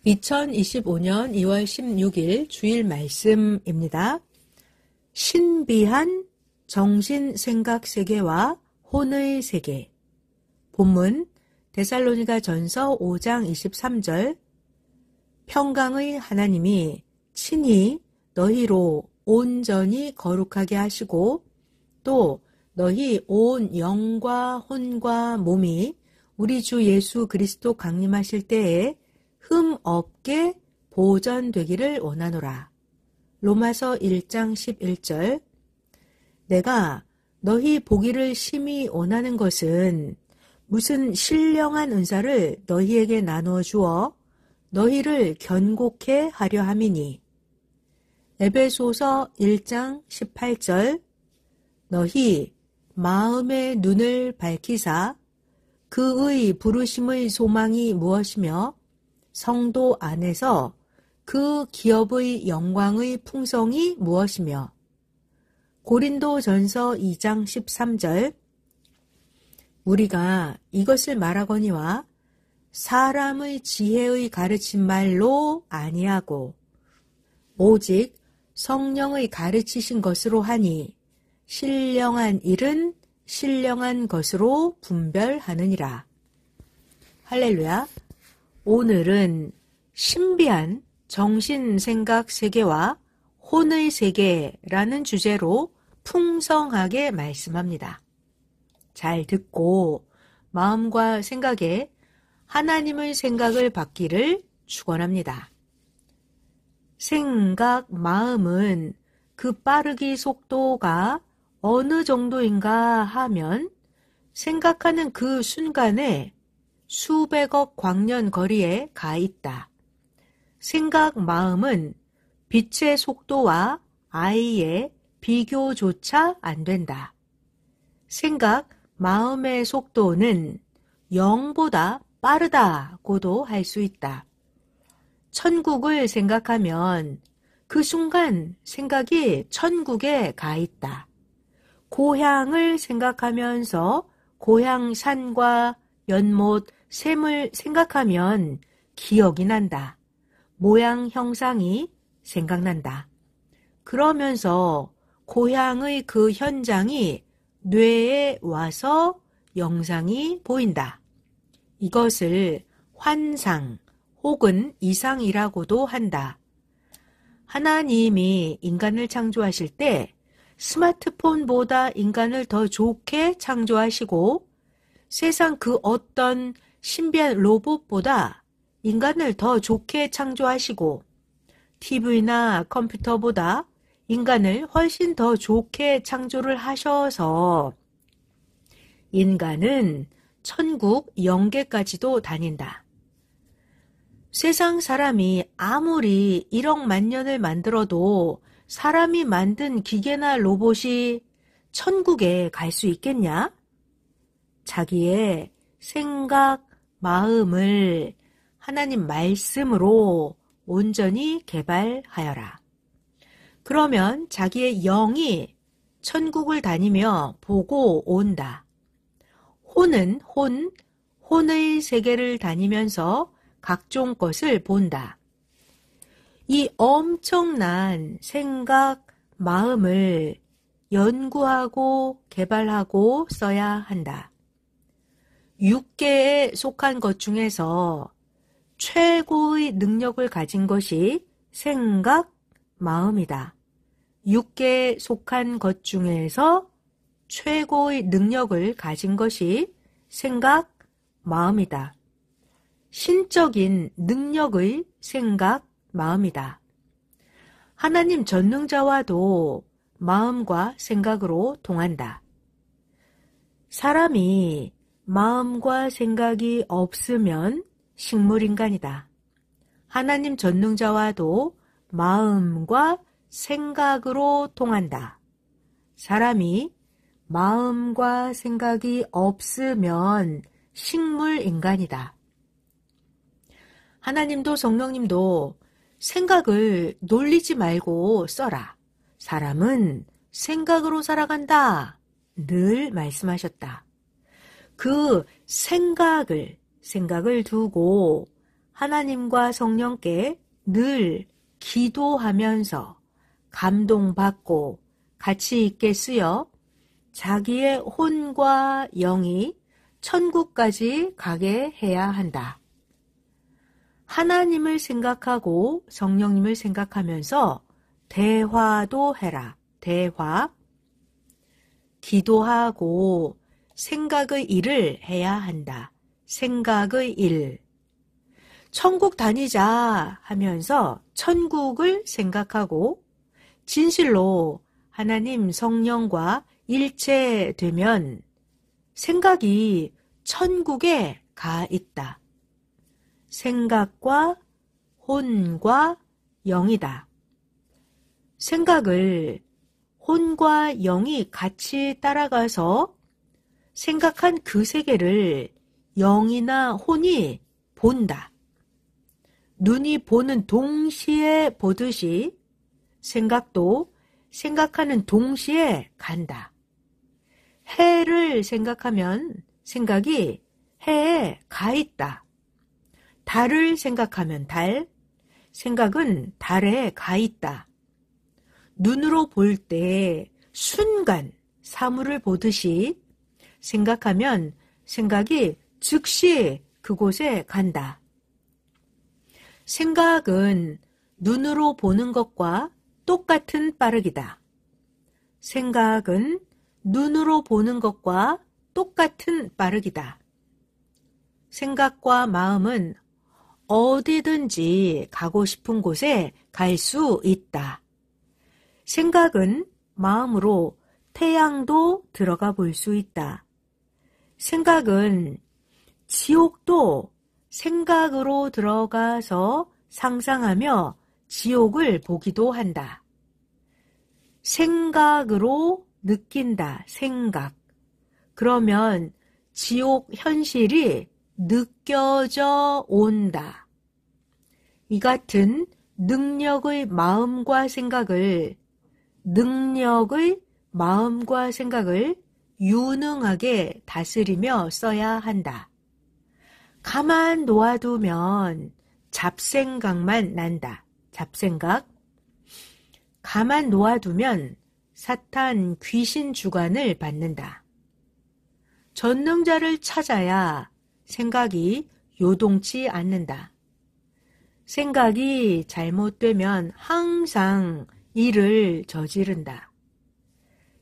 2025년 2월 16일 주일 말씀입니다. 신비한 정신생각세계와 혼의 세계. 본문 데살로니가 전서 5장 23절. 평강의 하나님이 친히 너희로 온전히 거룩하게 하시고 또 너희 온 영과 혼과 몸이 우리 주 예수 그리스도 강림하실 때에 흠 없게 보전되기를 원하노라. 로마서 1장 11절. 내가 너희 보기를 심히 원하는 것은 무슨 신령한 은사를 너희에게 나누어 주어 너희를 견고케 하려 함이니. 에베소서 1장 18절. 너희 마음의 눈을 밝히사 그의 부르심의 소망이 무엇이며 성도 안에서 그 기업의 영광의 풍성이 무엇이며. 고린도 전서 2장 13절. 우리가 이것을 말하거니와 사람의 지혜의 가르친 말로 아니하고 오직 성령의 가르치신 것으로 하니 신령한 일은 신령한 것으로 분별하느니라. 할렐루야. 오늘은 신비한 정신생각 세계와 혼의 세계라는 주제로 풍성하게 말씀합니다. 잘 듣고 마음과 생각에 하나님의 생각을 받기를 축원합니다. 생각, 마음은 그 빠르기 속도가 어느 정도인가 하면 생각하는 그 순간에 수백억 광년 거리에 가 있다. 생각, 마음은 빛의 속도와 아이의 비교조차 안 된다. 생각, 마음의 속도는 영보다 빠르다고도 할 수 있다. 천국을 생각하면 그 순간 생각이 천국에 가 있다. 고향을 생각하면서 고향 산과 연못, 샘을 생각하면 기억이 난다. 모양 형상이 생각난다. 그러면서 고향의 그 현장이 뇌에 와서 영상이 보인다. 이것을 환상 혹은 이상이라고도 한다. 하나님이 인간을 창조하실 때 스마트폰보다 인간을 더 좋게 창조하시고 세상 그 어떤 신비한 로봇보다 인간을 더 좋게 창조하시고 TV나 컴퓨터보다 인간을 훨씬 더 좋게 창조를 하셔서 인간은 천국 영계까지도 다닌다. 세상 사람이 아무리 1억 년을 만들어도 사람이 만든 기계나 로봇이 천국에 갈 수 있겠냐? 자기의 생각, 마음을 하나님 말씀으로 온전히 개발하여라. 그러면 자기의 영이 천국을 다니며 보고 온다. 혼은 혼의 세계를 다니면서 각종 것을 본다. 이 엄청난 생각, 마음을 연구하고 개발하고 써야 한다. 6개에 속한 것 중에서 최고의 능력을 가진 것이 생각, 마음이다. 6개에 속한 것 중에서 최고의 능력을 가진 것이 생각, 마음이다. 신적인 능력의 생각, 마음이다. 하나님 전능자와도 마음과 생각으로 통한다. 사람이 마음과 생각이 없으면 식물인간이다. 하나님 전능자와도 마음과 생각으로 통한다. 사람이 마음과 생각이 없으면 식물인간이다. 하나님도 성령님도 생각을 놀리지 말고 써라. 사람은 생각으로 살아간다. 늘 말씀하셨다. 그 생각을 두고 하나님과 성령께 늘 기도하면서 감동받고 가치 있게 쓰여 자기의 혼과 영이 천국까지 가게 해야 한다. 하나님을 생각하고 성령님을 생각하면서 대화도 해라. 대화. 기도하고 생각의 일을 해야 한다. 생각의 일. 천국 다니자 하면서 천국을 생각하고 진실로 하나님 성령과 일체되면 생각이 천국에 가 있다. 생각과 혼과 영이다. 생각을 혼과 영이 같이 따라가서 생각한 그 세계를 영이나 혼이 본다. 눈이 보는 동시에 보듯이 생각도 생각하는 동시에 간다. 해를 생각하면 생각이 해에 가 있다. 달을 생각하면 달, 생각은 달에 가 있다. 눈으로 볼 때 순간 사물을 보듯이 생각하면 생각이 즉시 그곳에 간다. 생각은 눈으로 보는 것과 똑같은 빠르기다. 생각은 눈으로 보는 것과 똑같은 빠르기다. 생각과 마음은 어디든지 가고 싶은 곳에 갈 수 있다. 생각은 마음으로 태양도 들어가 볼 수 있다. 생각은 지옥도 생각으로 들어가서 상상하며 지옥을 보기도 한다. 생각으로 느낀다. 생각. 그러면 지옥 현실이 느껴져 온다. 이 같은 능력의 마음과 생각을 유능하게 다스리며 써야 한다. 가만 놓아두면 잡생각만 난다. 잡생각. 가만 놓아두면 사탄 귀신 주관을 받는다. 전능자를 찾아야 생각이 요동치 않는다. 생각이 잘못되면 항상 일을 저지른다.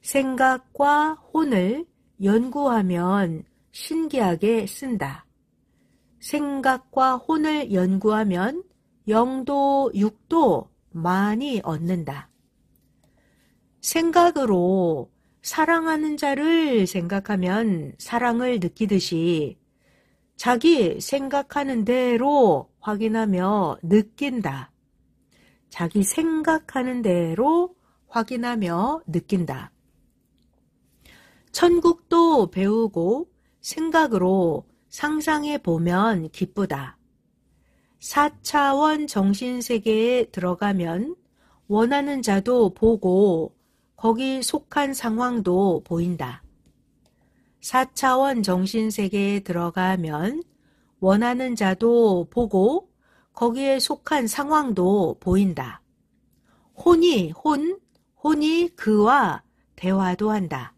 생각과 혼을 연구하면 신기하게 쓴다. 생각과 혼을 연구하면 영도 육도 많이 얻는다. 생각으로 사랑하는 자를 생각하면 사랑을 느끼듯이 자기 생각하는 대로 확인하며 느낀다. 자기 생각하는 대로 확인하며 느낀다. 천국도 배우고 생각으로 상상해 보면 기쁘다. 4차원 정신세계에 들어가면 원하는 자도 보고 거기 속한 상황도 보인다. 4차원 정신세계에 들어가면 원하는 자도 보고 거기에 속한 상황도 보인다. 혼이 그와 대화도 한다.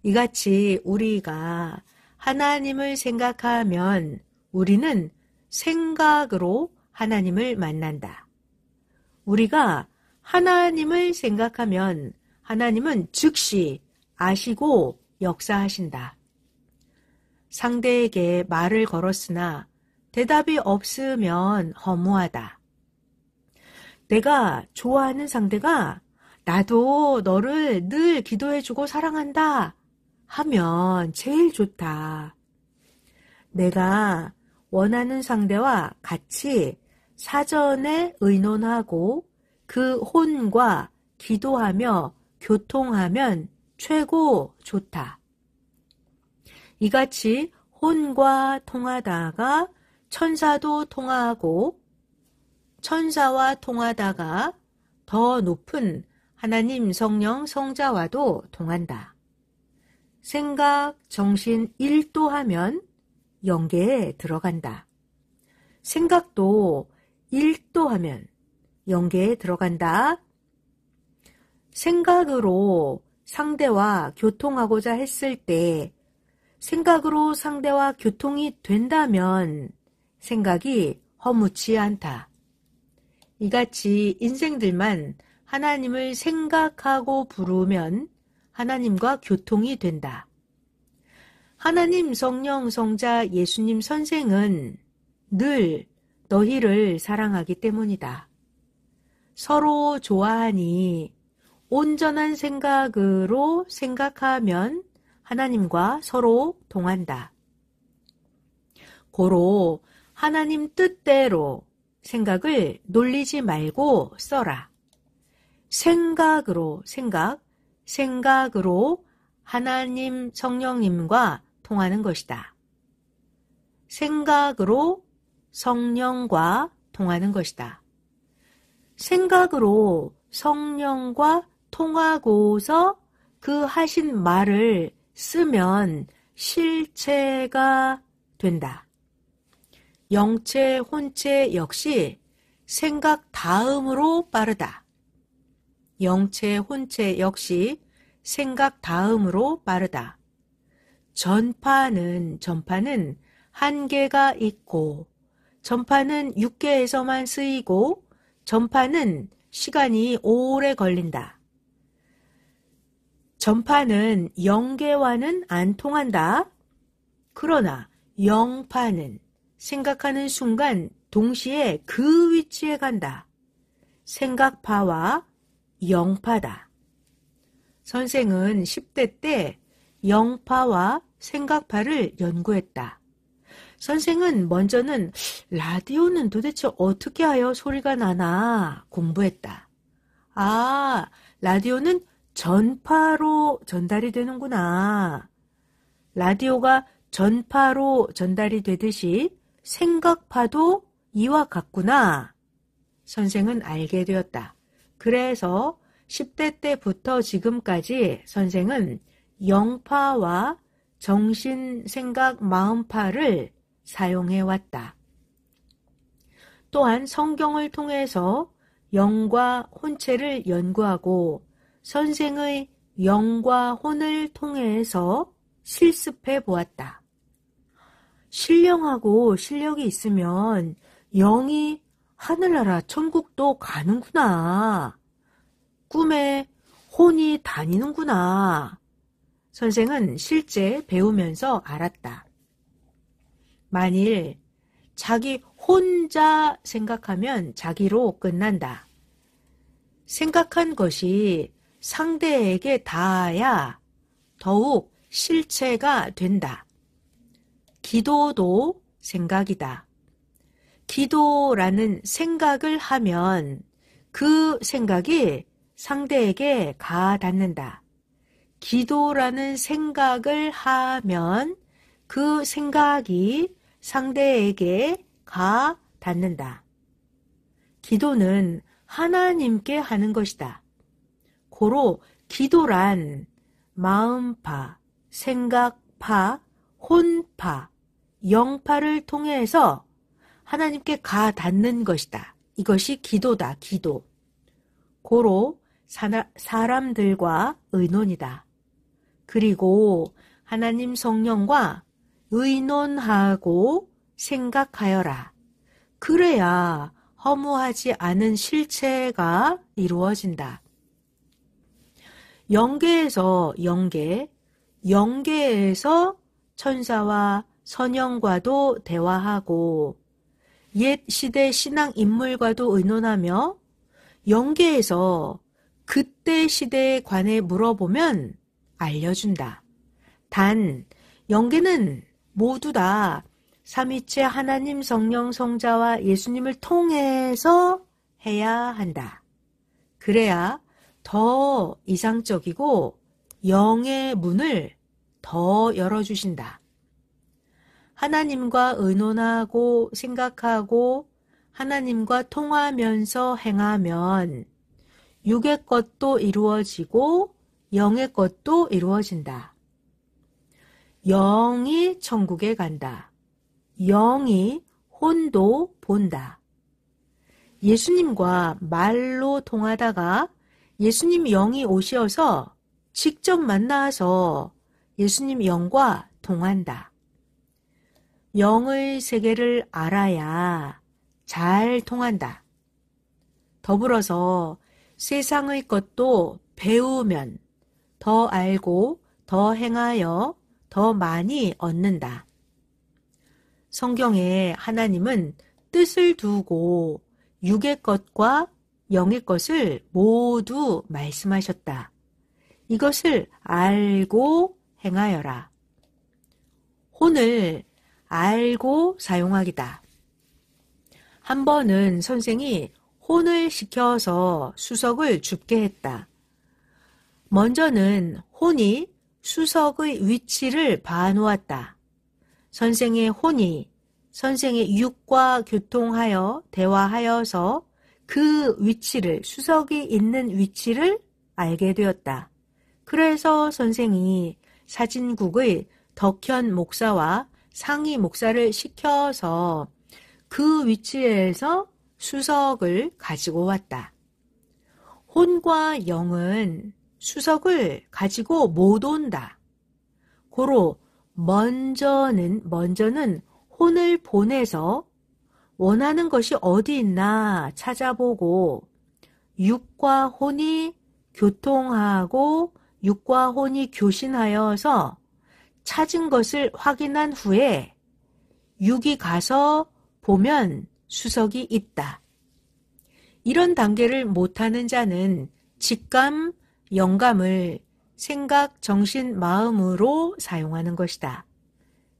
이같이 우리가 하나님을 생각하면 우리는 생각으로 하나님을 만난다. 우리가 하나님을 생각하면 하나님은 즉시 아시고 역사하신다. 상대에게 말을 걸었으나 대답이 없으면 허무하다. 내가 좋아하는 상대가 나도 너를 늘 기도해주고 사랑한다 하면 제일 좋다. 내가 원하는 상대와 같이 사전에 의논하고 그 혼과 기도하며 교통하면 최고 좋다. 이같이 혼과 통하다가 천사도 통하고 천사와 통하다가 더 높은 하나님 성령 성자와도 통한다. 생각, 정신 1도 하면 영계에 들어간다. 생각도 1도 하면 영계에 들어간다. 생각으로 상대와 교통하고자 했을 때 생각으로 상대와 교통이 된다면 생각이 허무치 않다. 이같이 인생들만 하나님을 생각하고 부르면 하나님과 교통이 된다. 하나님 성령 성자 예수님 선생은 늘 너희를 사랑하기 때문이다. 서로 좋아하니 온전한 생각으로 생각하면 하나님과 서로 동한다. 고로 하나님 뜻대로 생각을 놀리지 말고 써라. 생각으로 생각으로 하나님 성령님과 통하는 것이다. 생각으로 성령과 통하는 것이다. 생각으로 성령과 통하고서 그 하신 말을 쓰면 실체가 된다. 영체, 혼체 역시 생각 다음으로 빠르다. 영체, 혼체 역시 생각 다음으로 빠르다. 전파는 한계가 있고 전파는 육계에서만 쓰이고 전파는 시간이 오래 걸린다. 전파는 영계와는 안 통한다. 그러나 영파는 생각하는 순간 동시에 그 위치에 간다. 생각파와 영파다. 선생은 10대 때 영파와 생각파를 연구했다. 선생은 먼저는 라디오는 도대체 어떻게 하여 소리가 나나 공부했다. 아, 라디오는 전파로 전달이 되는구나. 라디오가 전파로 전달이 되듯이 생각파도 이와 같구나. 선생은 알게 되었다. 그래서 10대 때부터 지금까지 선생은 영파와 정신, 생각, 마음파를 사용해왔다. 또한 성경을 통해서 영과 혼체를 연구하고 선생의 영과 혼을 통해서 실습해 보았다. 신령하고 실력이 있으면 영이 하늘나라 천국도 가는구나. 꿈에 혼이 다니는구나. 선생은 실제 배우면서 알았다. 만일 자기 혼자 생각하면 자기로 끝난다. 생각한 것이 상대에게 닿아야 더욱 실체가 된다. 기도도 생각이다. 기도라는 생각을 하면 그 생각이 상대에게 닿는다. 기도라는 생각을 하면 그 생각이 상대에게 닿는다. 기도는 하나님께 하는 것이다. 고로 기도란 마음파, 생각파, 혼파, 영파를 통해서 하나님께 닿는 것이다. 이것이 기도다, 기도. 고로 사람들과 의논이다. 그리고 하나님 성령과 의논하고 생각하여라. 그래야 허무하지 않은 실체가 이루어진다. 영계에서 영계에서 천사와 선영과도 대화하고 옛 시대 신앙 인물과도 의논하며 영계에서 그때 시대에 관해 물어보면 알려준다. 단 영계는 모두 다 삼위체 하나님 성령 성자와 예수님을 통해서 해야 한다. 그래야 더 이상적이고 영의 문을 더 열어주신다. 하나님과 의논하고 생각하고 하나님과 통하면서 행하면 육의 것도 이루어지고 영의 것도 이루어진다. 영이 천국에 간다. 영이 혼도 본다. 예수님과 말로 통하다가 예수님 영이 오셔서 직접 만나서 예수님 영과 통한다. 영의 세계를 알아야 잘 통한다. 더불어서 세상의 것도 배우면 더 알고 더 행하여 더 많이 얻는다. 성경에 하나님은 뜻을 두고 육의 것과 영의 것을 모두 말씀하셨다. 이것을 알고 행하여라. 혼을 알고 사용하기다. 한 번은 선생이 혼을 시켜서 수석을 줍게 했다. 먼저는 혼이 수석의 위치를 봐놓았다. 선생의 혼이 선생의 육과 교통하여 대화하여서 그 위치를, 수석이 있는 위치를 알게 되었다. 그래서 선생이 사진국의 덕현 목사와 상희 목사를 시켜서 그 위치에서 수석을 가지고 왔다. 혼과 영은 수석을 가지고 못 온다. 고로 먼저는 혼을 보내서 원하는 것이 어디 있나 찾아보고 육과 혼이 교통하고 육과 혼이 교신하여서 찾은 것을 확인한 후에 육이 가서 보면 수석이 있다. 이런 단계를 못하는 자는 직감, 영감을 생각, 정신, 마음으로 사용하는 것이다.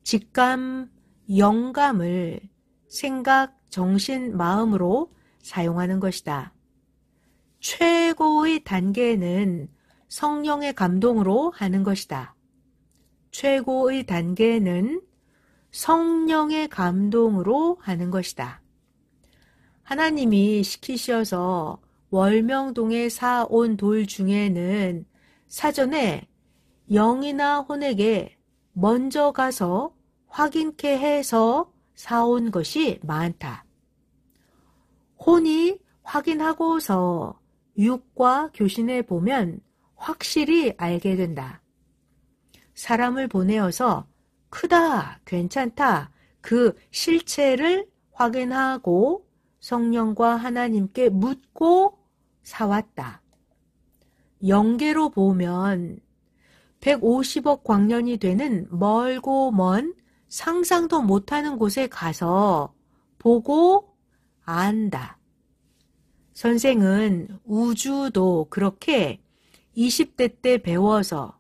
직감, 영감을 생각, 정신, 마음으로 사용하는 것이다. 최고의 단계는 성령의 감동으로 하는 것이다. 최고의 단계는 성령의 감동으로 하는 것이다. 하나님이 시키셔서 월명동에 사온 돌 중에는 사전에 영이나 혼에게 먼저 가서 확인케 해서 사온 것이 많다. 혼이 확인하고서 육과 교신해 보면 확실히 알게 된다. 사람을 보내어서 크다, 괜찮다, 그 실체를 확인하고 성령과 하나님께 묻고 사왔다. 영계로 보면 150억 광년이 되는 멀고 먼 상상도 못하는 곳에 가서 보고 안다. 선생은 우주도 그렇게 20대 때 배워서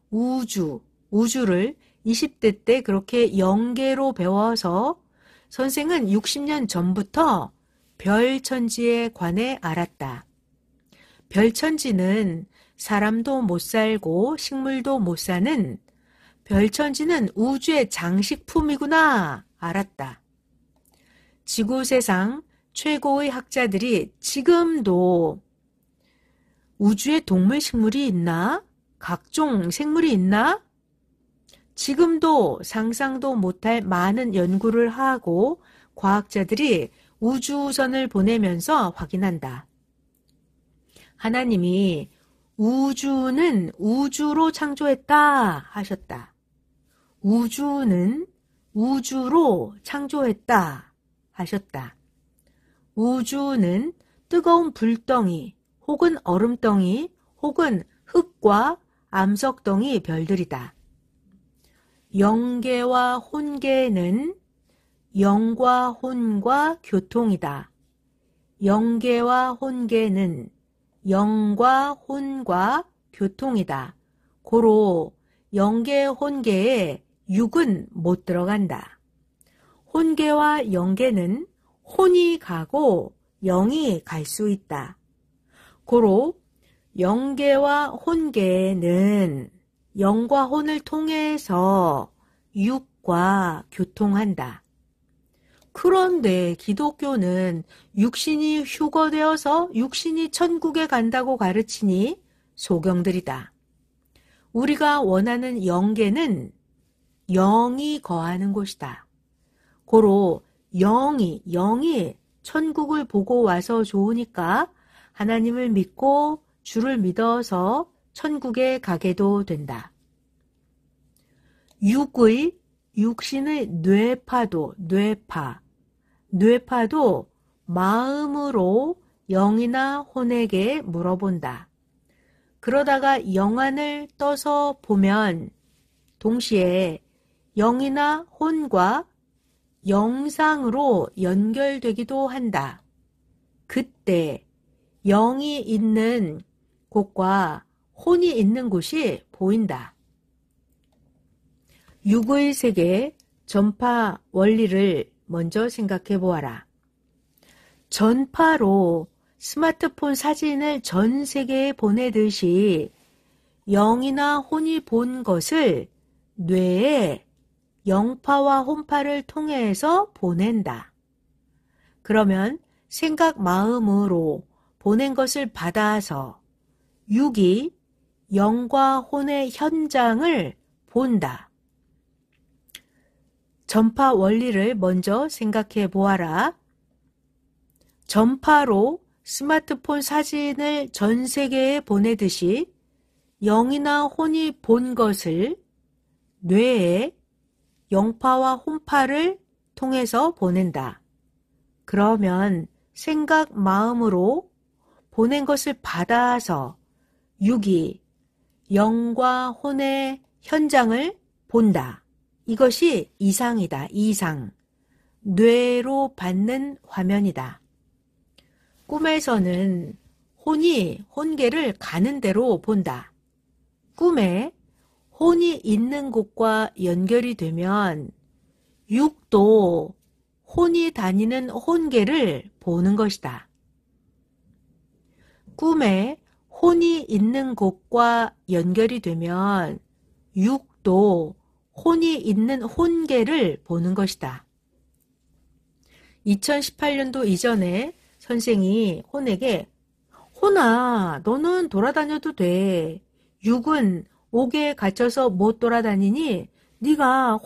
우주를 20대 때 그렇게 영계로 배워서 선생은 60년 전부터 별천지에 관해 알았다. 별천지는 사람도 못 살고 식물도 못 사는 별천지는 우주의 장식품이구나 알았다. 지구세상 최고의 학자들이 지금도 우주에 동물, 식물이 있나? 각종 생물이 있나? 지금도 상상도 못할 많은 연구를 하고 과학자들이 우주선을 보내면서 확인한다. 하나님이 우주는 우주로 창조했다 하셨다. 우주는 우주로 창조했다 하셨다. 우주는 뜨거운 불덩이 혹은 얼음덩이 혹은 흙과 암석덩이 별들이다. 영계와 혼계는 영과 혼과 교통이다. 영계와 혼계는 영과 혼과 교통이다. 고로 영계 혼계에 육은 못 들어간다. 혼계와 영계는 혼이 가고 영이 갈 수 있다. 고로 영계와 혼계는 영과 혼을 통해서 육과 교통한다. 그런데 기독교는 육신이 휴거되어서 육신이 천국에 간다고 가르치니 소경들이다. 우리가 원하는 영계는 영이 거하는 곳이다. 고로 영이 천국을 보고 와서 좋으니까 하나님을 믿고 주를 믿어서 천국에 가게도 된다. 육신의 뇌파도 마음으로 영이나 혼에게 물어본다. 그러다가 영안을 떠서 보면 동시에 영이나 혼과 영상으로 연결되기도 한다. 그때 영이 있는 곳과 혼이 있는 곳이 보인다. 육의 세계 전파 원리를 먼저 생각해 보아라. 전파로 스마트폰 사진을 전 세계에 보내듯이 영이나 혼이 본 것을 뇌에 영파와 혼파를 통해서 보낸다. 그러면 생각 마음으로 보낸 것을 받아서 육이 영과 혼의 현장을 본다. 전파 원리를 먼저 생각해 보아라. 전파로 스마트폰 사진을 전 세계에 보내듯이 영이나 혼이 본 것을 뇌에 영파와 혼파를 통해서 보낸다. 그러면 생각 마음으로 보낸 것을 받아서 육이 영과 혼의 현장을 본다. 이것이 이상이다. 이상. 뇌로 받는 화면이다. 꿈에서는 혼이 혼계를 가는 대로 본다. 꿈에 혼이 있는 곳과 연결이 되면 육도 혼이 다니는 혼계를 보는 것이다. 꿈에 혼이 있는 곳과 연결이 되면 육도 혼이 있는 혼계를 보는 것이다. 2018년도 이전에 선생이 혼에게 혼아, 너는 돌아다녀도 돼. 육은 옥에 갇혀서 못 돌아다니니 네가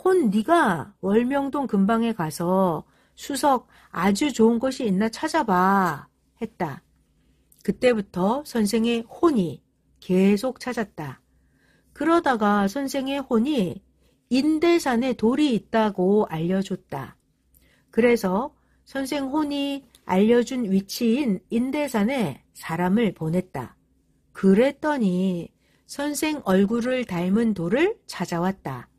월명동 근방에 가서 수석 아주 좋은 곳이 있나 찾아봐 했다. 그때부터 선생의 혼이 계속 찾았다. 그러다가 선생의 혼이 인대산에 돌이 있다고 알려줬다. 그래서 선생 혼이 알려준 위치인 인대산에 사람을 보냈다. 그랬더니 선생 얼굴을 닮은 돌을 찾아왔다.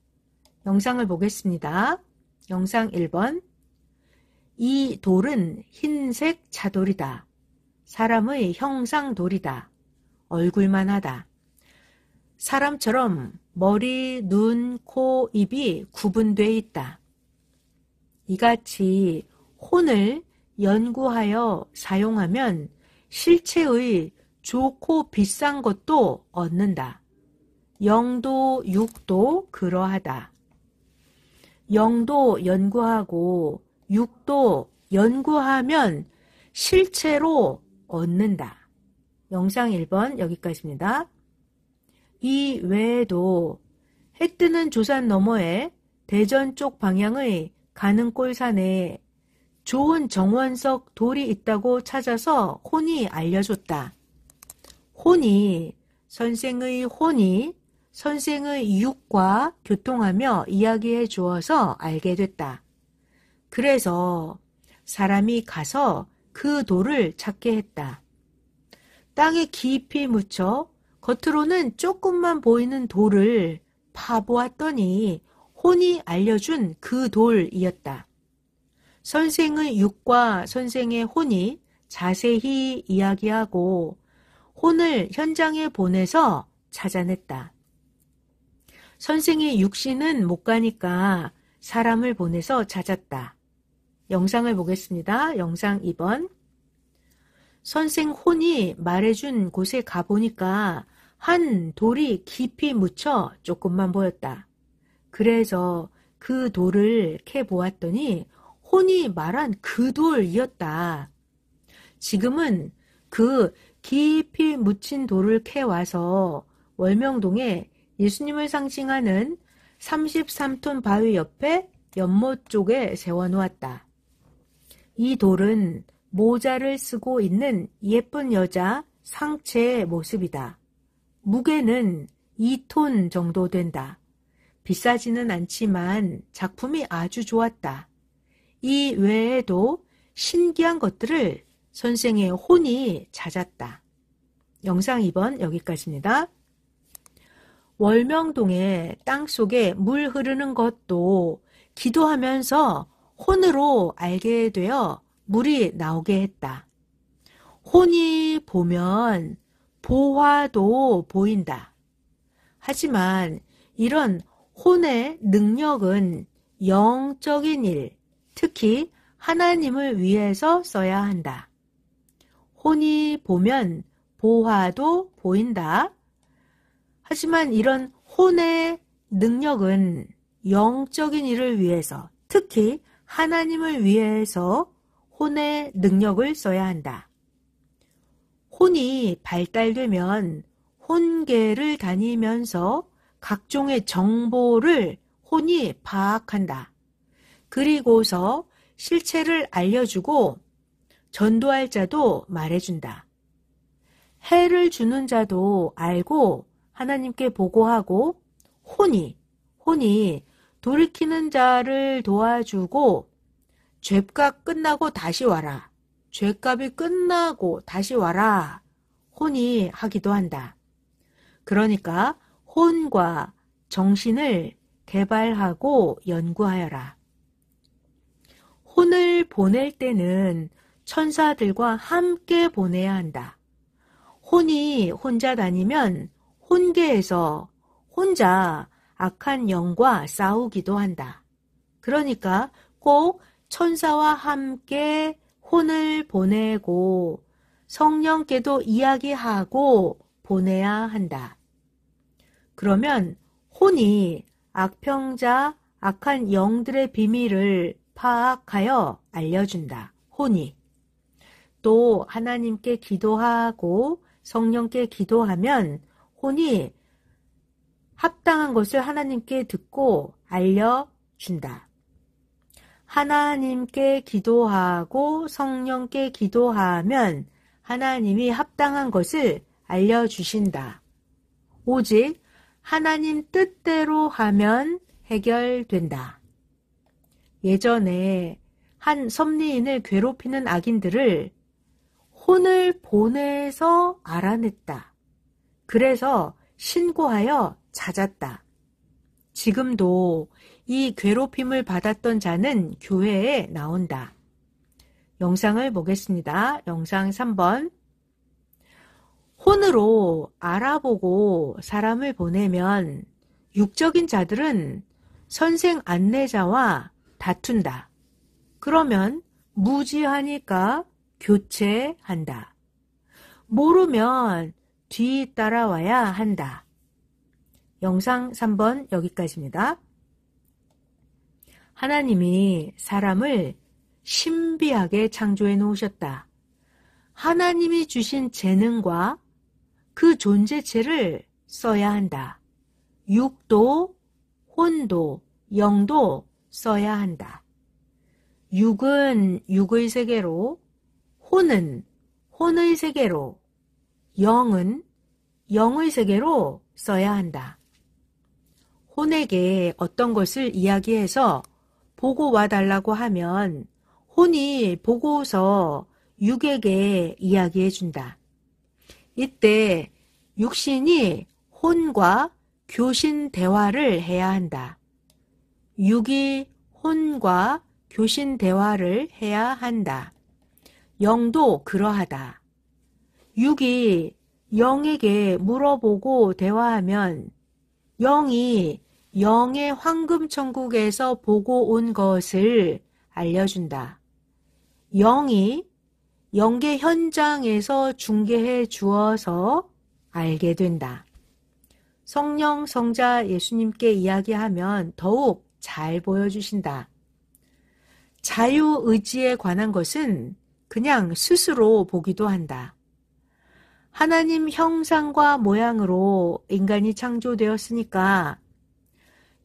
영상을 보겠습니다. 영상 1번. 이 돌은 흰색 차돌이다. 사람의 형상 돌이다. 얼굴만 하다. 사람처럼 머리, 눈, 코, 입이 구분되어 있다. 이같이 혼을 연구하여 사용하면 실체의 좋고 비싼 것도 얻는다. 영도 육도 그러하다. 영도 연구하고 육도 연구하면 실체로 얻는다. 영상 1번 여기까지입니다. 이 외에도 해 뜨는 조산 너머에 대전 쪽 방향의 가는골산에 좋은 정원석 돌이 있다고 찾아서 혼이 알려줬다. 선생의 혼이 선생의 육과 교통하며 이야기해 주어서 알게 됐다. 그래서 사람이 가서 그 돌을 찾게 했다. 땅에 깊이 묻혀 겉으로는 조금만 보이는 돌을 파보았더니 혼이 알려준 그 돌이었다. 선생의 육과 선생의 혼이 자세히 이야기하고 혼을 현장에 보내서 찾아냈다. 선생의 육신은 못 가니까 사람을 보내서 찾았다. 영상을 보겠습니다. 영상 2번. 선생 혼이 말해준 곳에 가보니까 한 돌이 깊이 묻혀 조금만 보였다. 그래서 그 돌을 캐보았더니 혼이 말한 그 돌이었다. 지금은 그 깊이 묻힌 돌을 캐와서 월명동에 예수님을 상징하는 33톤 바위 옆에 연못 쪽에 세워놓았다. 이 돌은 모자를 쓰고 있는 예쁜 여자 상체의 모습이다. 무게는 2톤 정도 된다. 비싸지는 않지만 작품이 아주 좋았다. 이 외에도 신기한 것들을 선생의 혼이 찾았다. 영상 2번 여기까지입니다. 월명동의 땅속에 물 흐르는 것도 기도하면서 혼으로 알게 되어 물이 나오게 했다. 혼이 보면 보화도 보인다. 하지만 이런 혼의 능력은 영적인 일, 특히 하나님을 위해서 써야 한다. 혼이 보면 보화도 보인다. 하지만 이런 혼의 능력은 영적인 일을 위해서, 특히 하나님을 위해서 혼의 능력을 써야 한다. 혼이 발달되면 혼계를 다니면서 각종의 정보를 혼이 파악한다. 그리고서 실체를 알려주고 전도할 자도 말해준다. 해를 주는 자도 알고 하나님께 보고하고 혼이 돌이키는 자를 도와주고 죄값 끝나고 다시 와라. 죄값이 끝나고 다시 와라. 혼이 하기도 한다. 그러니까 혼과 정신을 개발하고 연구하여라. 혼을 보낼 때는 천사들과 함께 보내야 한다. 혼이 혼자 다니면 혼계에서 혼자 악한 영과 싸우기도 한다. 그러니까 꼭 천사와 함께 혼을 보내고 성령께도 이야기하고 보내야 한다. 그러면 혼이 악평자, 악한 영들의 비밀을 파악하여 알려준다. 혼이. 또 하나님께 기도하고 성령께 기도하면 혼이 합당한 것을 하나님께 듣고 알려준다. 하나님께 기도하고 성령께 기도하면 하나님이 합당한 것을 알려주신다. 오직 하나님 뜻대로 하면 해결된다. 예전에 한 섭리인을 괴롭히는 악인들을 혼을 보내서 알아냈다. 그래서 신고하여 찾았다. 지금도 이 괴롭힘을 받았던 자는 교회에 나온다. 영상을 보겠습니다. 영상 3번. 혼으로 알아보고 사람을 보내면 육적인 자들은 선생 안내자와 다툰다. 그러면 무지하니까 교체한다. 모르면 뒤 따라와야 한다. 영상 3번 여기까지입니다. 하나님이 사람을 신비하게 창조해 놓으셨다. 하나님이 주신 재능과 그 존재체를 써야 한다. 육도, 혼도, 영도 써야 한다. 육은 육의 세계로, 혼은 혼의 세계로, 영은 영의 세계로 써야 한다. 혼에게 어떤 것을 이야기해서 보고 와달라고 하면 혼이 보고서 육에게 이야기해 준다. 이때 육신이 혼과 교신 대화를 해야 한다. 육이 혼과 교신 대화를 해야 한다. 영도 그러하다. 육이 영에게 물어보고 대화하면 영이 영의 황금천국에서 보고 온 것을 알려준다. 영이 영계 현장에서 중계해 주어서 알게 된다. 성령, 성자 예수님께 이야기하면 더욱 잘 보여주신다. 자유의지에 관한 것은 그냥 스스로 보기도 한다. 하나님 형상과 모양으로 인간이 창조되었으니까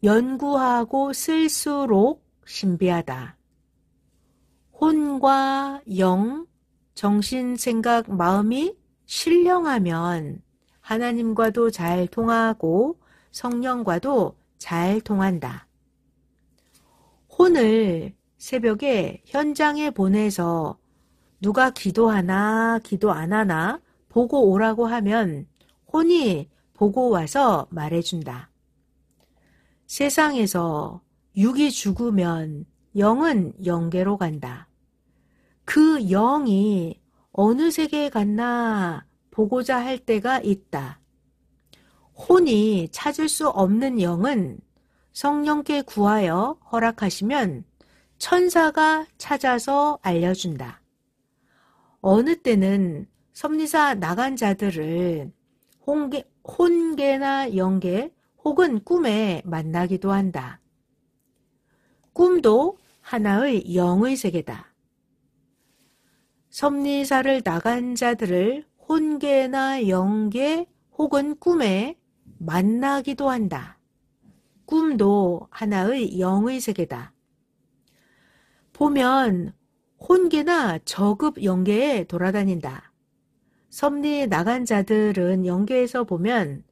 연구하고 쓸수록 신비하다. 혼과 영, 정신, 생각, 마음이 신령하면 하나님과도 잘 통하고 성령과도 잘 통한다. 혼을 새벽에 현장에 보내서 누가 기도하나 기도 안 하나 보고 오라고 하면 혼이 보고 와서 말해준다. 세상에서 육이 죽으면 영은 영계로 간다. 그 영이 어느 세계에 갔나 보고자 할 때가 있다. 혼이 찾을 수 없는 영은 성령께 구하여 허락하시면 천사가 찾아서 알려준다. 어느 때는 섭리사 나간 자들을 혼계나 영계 혹은 꿈에 만나기도 한다. 꿈도 하나의 영의 세계다. 섭리사를 나간 자들을 혼계나 영계 혹은 꿈에 만나기도 한다. 꿈도 하나의 영의 세계다. 보면 혼계나 저급 영계에 돌아다닌다. 섭리 나간 자들은 영계에서 보면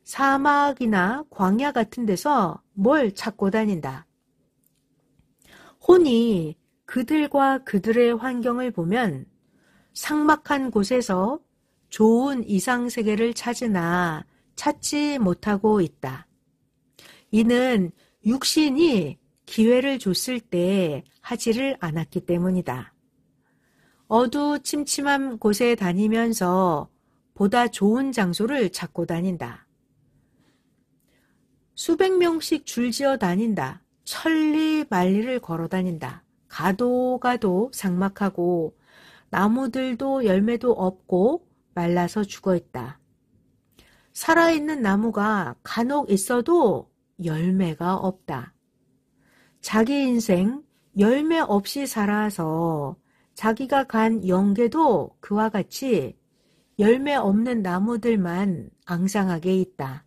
사막이나 광야 같은 데서 뭘 찾고 다닌다. 혼이 그들과 그들의 환경을 보면 삭막한 곳에서 좋은 이상세계를 찾으나 찾지 못하고 있다. 이는 육신이 기회를 줬을 때 하지를 않았기 때문이다. 어두침침한 곳에 다니면서 보다 좋은 장소를 찾고 다닌다. 수백 명씩 줄지어 다닌다. 천리만리를 걸어 다닌다. 가도 삭막하고 나무들도 열매도 없고 말라서 죽어있다. 살아있는 나무가 간혹 있어도 열매가 없다. 자기 인생 열매 없이 살아서 자기가 간 영계도 그와 같이 열매 없는 나무들만 앙상하게 있다.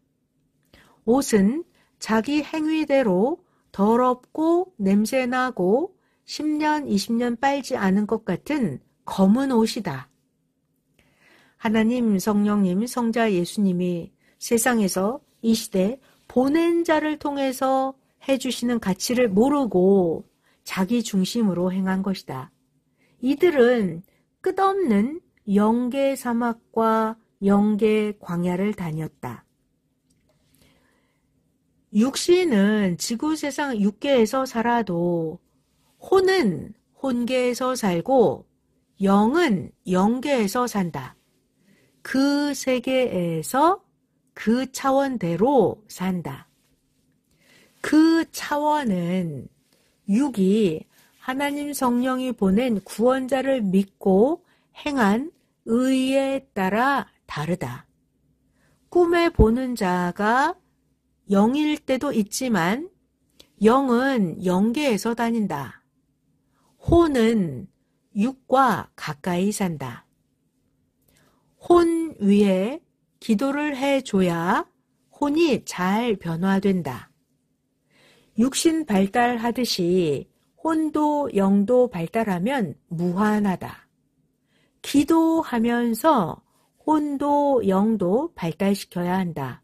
옷은 자기 행위대로 더럽고 냄새나고 10년, 20년 빨지 않은 것 같은 검은 옷이다. 하나님, 성령님, 성자 예수님이 세상에서 이 시대 보낸 자를 통해서 해주시는 가치를 모르고 자기 중심으로 행한 것이다. 이들은 끝없는 영계 사막과 영계 광야를 다녔다. 육신은 지구 세상 육계에서 살아도 혼은 혼계에서 살고 영은 영계에서 산다. 그 세계에서 그 차원대로 산다. 그 차원은 육이 하나님 성령이 보낸 구원자를 믿고 행한 의에 따라 다르다. 꿈에 보는 자가 영일 때도 있지만 영은 영계에서 다닌다. 혼은 육과 가까이 산다. 혼 위에 기도를 해줘야 혼이 잘 변화된다. 육신 발달하듯이 혼도 영도 발달하면 무한하다. 기도하면서 혼도 영도 발달시켜야 한다.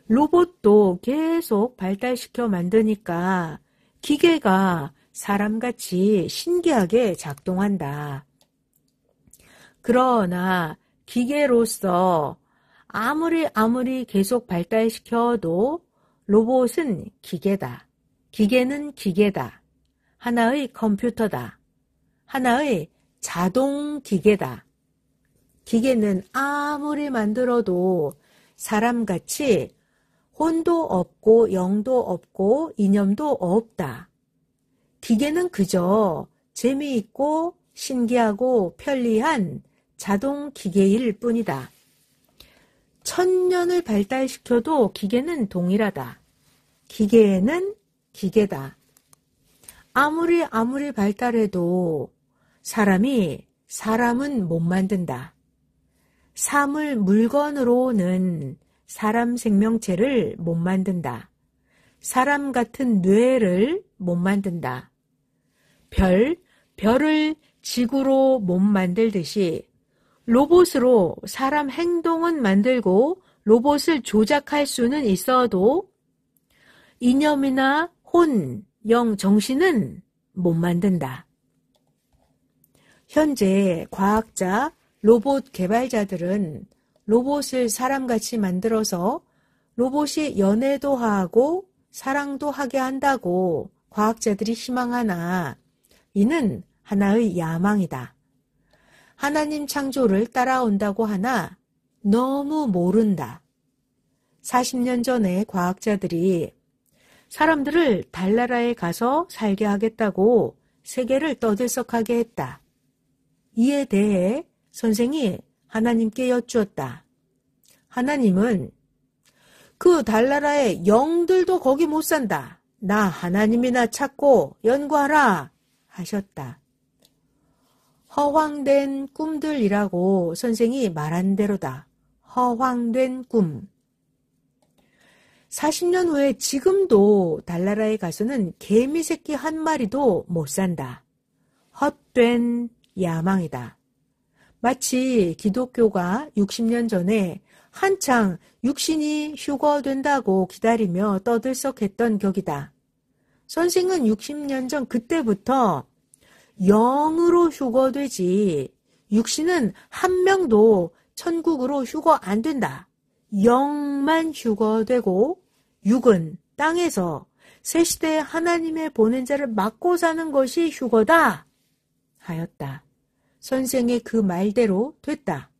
로봇도 계속 발달시켜 만드니까 기계가 사람같이 신기하게 작동한다. 그러나 기계로서 아무리 계속 발달시켜도 로봇은 기계다. 기계는 기계다. 하나의 컴퓨터다. 하나의 자동 기계다. 기계는 아무리 만들어도 사람같이 혼도 없고 영도 없고 이념도 없다. 기계는 그저 재미있고 신기하고 편리한 자동 기계일 뿐이다. 1000년을 발달시켜도 기계는 동일하다. 기계는 기계다. 아무리 발달해도 사람은 못 만든다. 사물 물건으로는 사람 생명체를 못 만든다. 사람 같은 뇌를 못 만든다. 별 별을 지구로 못 만들듯이 로봇으로 사람 행동은 만들고 로봇을 조작할 수는 있어도 이념이나 혼, 영, 정신은 못 만든다. 현재 과학자, 로봇 개발자들은 로봇을 사람같이 만들어서 로봇이 연애도 하고 사랑도 하게 한다고 과학자들이 희망하나 이는 하나의 야망이다. 하나님 창조를 따라온다고 하나 너무 모른다. 40년 전에 과학자들이 사람들을 달나라에 가서 살게 하겠다고 세계를 떠들썩하게 했다. 이에 대해 선생이 하나님께 여쭈었다. 하나님은 그 달나라에 영들도 거기 못 산다. 나 하나님이나 찾고 연구하라 하셨다. 허황된 꿈들이라고 선생이 말한 대로다. 허황된 꿈. 40년 후에 지금도 달나라에 가서는 개미 새끼 한 마리도 못 산다. 헛된 야망이다. 마치 기독교가 60년 전에 한창 육신이 휴거된다고 기다리며 떠들썩했던 격이다. 선생은 60년 전 그때부터 영으로 휴거되지 육신은 한 명도 천국으로 휴거 안 된다. 영만 휴거되고 육은 땅에서 새 시대에 하나님의 보낸 자를 맡고 사는 것이 휴거다 하였다. 선생의 그 말대로 됐다.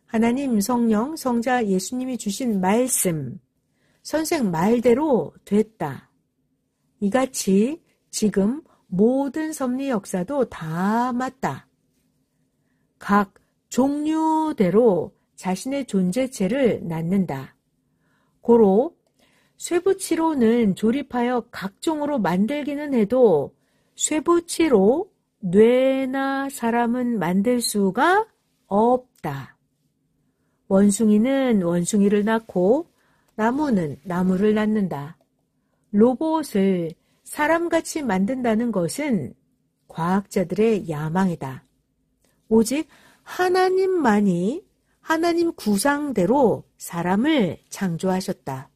하나님, 성령, 성자 예수님이 주신 말씀, 선생 말대로 됐다. 이같이 지금 모든 섭리 역사도 다 맞다. 각 종류대로 자신의 존재체를 낳는다. 고로 쇠붙이로는 조립하여 각종으로 만들기는 해도 쇠붙이로 뇌나 사람은 만들 수가 없다. 원숭이는 원숭이를 낳고 나무는 나무를 낳는다. 로봇을 사람같이 만든다는 것은 과학자들의 야망이다. 오직 하나님만이 하나님 구상대로 사람을 창조하셨다.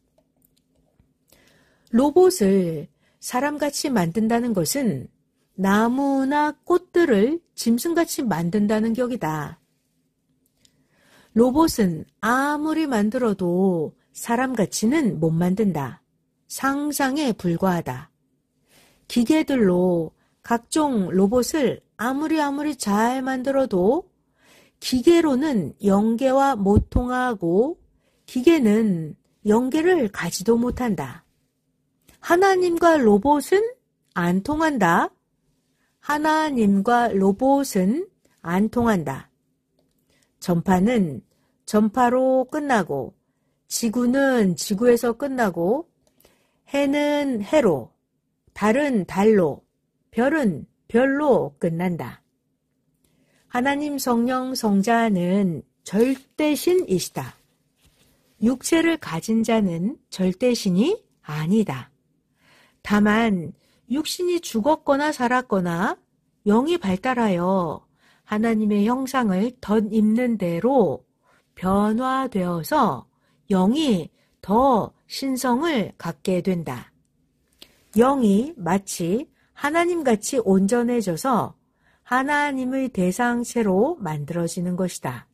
로봇을 사람같이 만든다는 것은 나무나 꽃들을 짐승같이 만든다는 격이다. 로봇은 아무리 만들어도 사람같이는 못 만든다. 상상에 불과하다. 기계들로 각종 로봇을 아무리 잘 만들어도 기계로는 영계와 못 통하고 기계는 영계를 가지도 못한다. 하나님과 로봇은 안 통한다. 하나님과 로봇은 안 통한다. 전파는 전파로 끝나고 지구는 지구에서 끝나고 해는 해로 달은 달로 별은 별로 끝난다. 하나님 성령 성자는 절대신이시다. 육체를 가진 자는 절대신이 아니다. 다만 육신이 죽었거나 살았거나 영이 발달하여 하나님의 형상을 덧입는 대로 변화되어서 영이 더 신성을 갖게 된다. 영이 마치 하나님같이 온전해져서 하나님의 대상체로 만들어지는 것이다.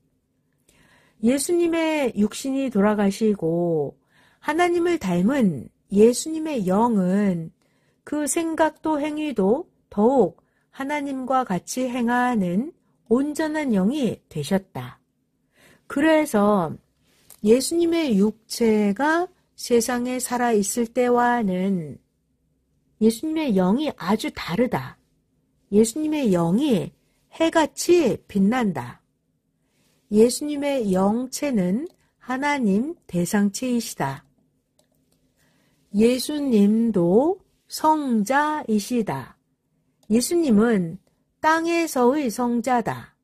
예수님의 육신이 돌아가시고 하나님을 닮은 예수님의 영은 그 생각도 행위도 더욱 하나님과 같이 행하는 온전한 영이 되셨다. 그래서 예수님의 육체가 세상에 살아있을 때와는 예수님의 영이 아주 다르다. 예수님의 영이 해같이 빛난다. 예수님의 영체는 하나님 대상체이시다. 예수님도 성자이시다. 예수님은 땅에서의 성자다.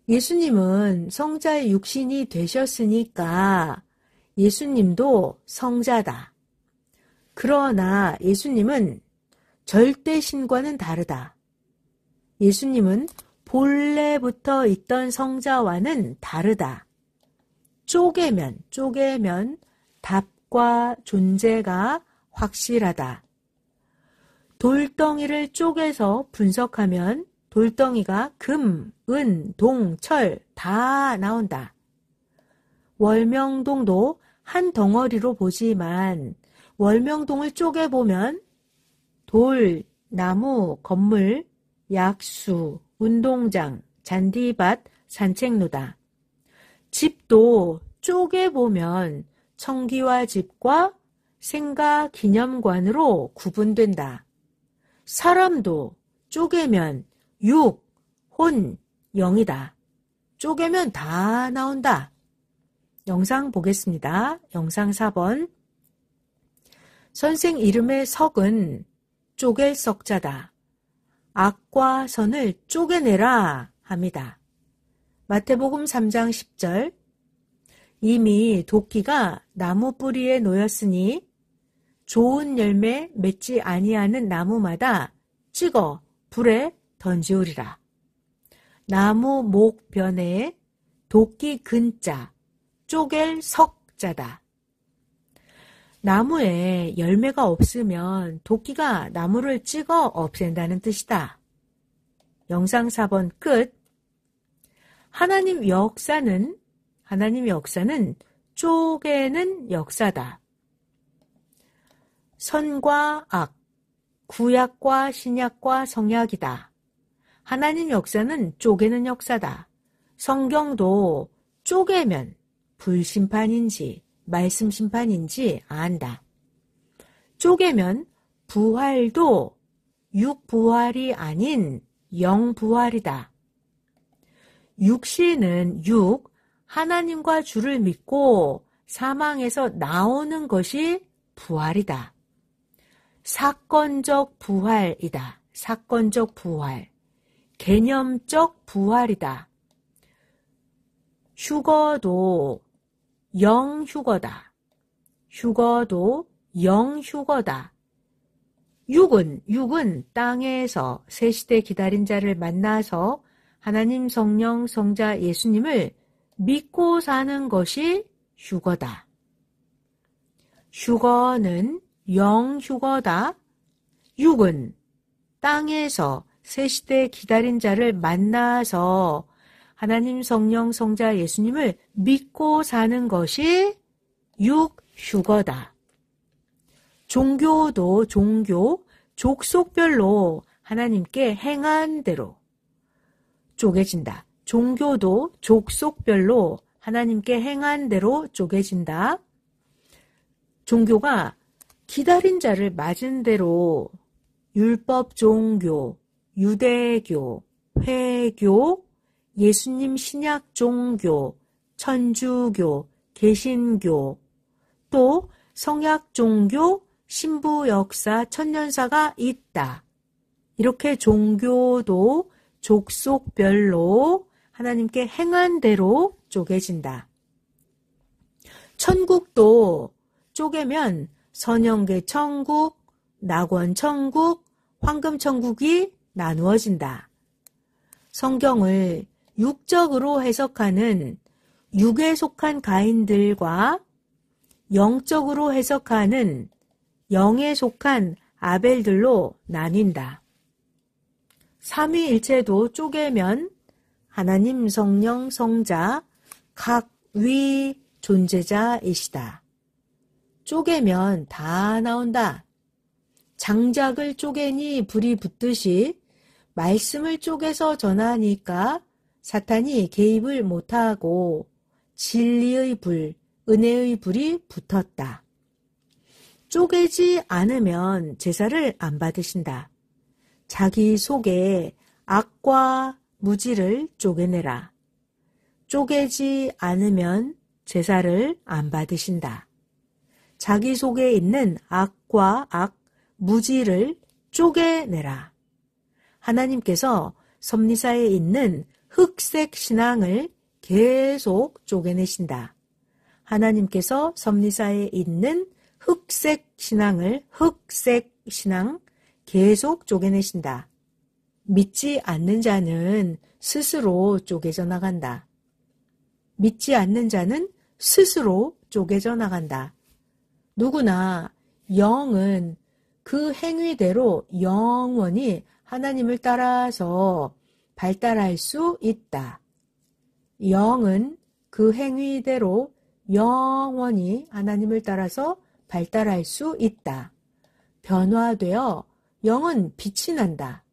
예수님은 성자의 육신이 되셨으니까 예수님도 성자다. 그러나 예수님은 절대신과는 다르다. 예수님은 본래부터 있던 성자와는 다르다. 쪼개면 답과 존재가 확실하다. 돌덩이를 쪼개서 분석하면 돌덩이가 금, 은, 동, 철 다 나온다. 월명동도 한 덩어리로 보지만 월명동을 쪼개보면 돌, 나무, 건물, 약수, 운동장, 잔디밭, 산책로다. 집도 쪼개보면 청기와 집과 생가기념관으로 구분된다. 사람도 쪼개면 육, 혼, 영이다. 쪼개면 다 나온다. 영상 보겠습니다. 영상 4번. 선생 이름의 석은 쪼갤 석자다. 악과 선을 쪼개내라 합니다. 마태복음 3장 10절. 이미 도끼가 나무 뿌리에 놓였으니 좋은 열매 맺지 아니하는 나무마다 찍어 불에 던지우리라. 나무 목변에 도끼 근자, 쪼갤 석자다. 나무에 열매가 없으면 도끼가 나무를 찍어 없앤다는 뜻이다. 영상 4번 끝. 하나님 역사는 쪼개는 역사다. 선과 악, 구약과 신약과 성약이다. 하나님 역사는 쪼개는 역사다. 성경도 쪼개면 불심판인지 말씀 심판인지 안다. 쪼개면 부활도 육부활이 아닌 영부활이다. 육신은 하나님과 주를 믿고 사망에서 나오는 것이 부활이다. 사건적 부활이다. 사건적 부활. 개념적 부활이다. 휴거도 영휴거다. 휴거도 영휴거다. 육은 땅에서 새 시대 기다린 자를 만나서 하나님 성령 성자 예수님을 믿고 사는 것이 휴거다. 휴거는 영휴거다. 육은 땅에서 새 시대 기다린 자를 만나서 하나님 성령 성자 예수님을 믿고 사는 것이 육휴거다. 종교도 족속별로 하나님께 행한 대로 쪼개진다. 종교도 족속별로 하나님께 행한 대로 쪼개진다. 종교가 기다린 자를 맞은 대로 율법 종교, 유대교, 회교, 예수님 신약 종교, 천주교, 개신교, 또 성약 종교, 신부 역사, 천년사가 있다. 이렇게 종교도 족속별로 하나님께 행한 대로 쪼개진다. 천국도 쪼개면 선영계 천국, 낙원 천국, 황금 천국이 나누어진다. 성경을 육적으로 해석하는 육에 속한 가인들과 영적으로 해석하는 영에 속한 아벨들로 나뉜다. 삼위일체도 쪼개면 하나님 성령 성자 각 위 존재자이시다. 쪼개면 다 나온다. 장작을 쪼개니 불이 붙듯이 말씀을 쪼개서 전하니까 사탄이 개입을 못하고 진리의 불, 은혜의 불이 붙었다. 쪼개지 않으면 제사를 안 받으신다. 자기 속에 악과 무지를 쪼개내라. 쪼개지 않으면 제사를 안 받으신다. 자기 속에 있는 악과 무지를 쪼개내라. 하나님께서 섭리사에 있는 흑색 신앙을 계속 쪼개내신다. 하나님께서 섭리사에 있는 흑색 신앙 계속 쪼개내신다. 믿지 않는 자는 스스로 쪼개져 나간다. 믿지 않는 자는 스스로 쪼개져 나간다. 누구나 영은 그 행위대로 영원히 하나님을 따라서 발달할 수 있다. 영은 그 행위대로 영원히 하나님을 따라서 발달할 수 있다. 변화되어 영은 빛이 난다.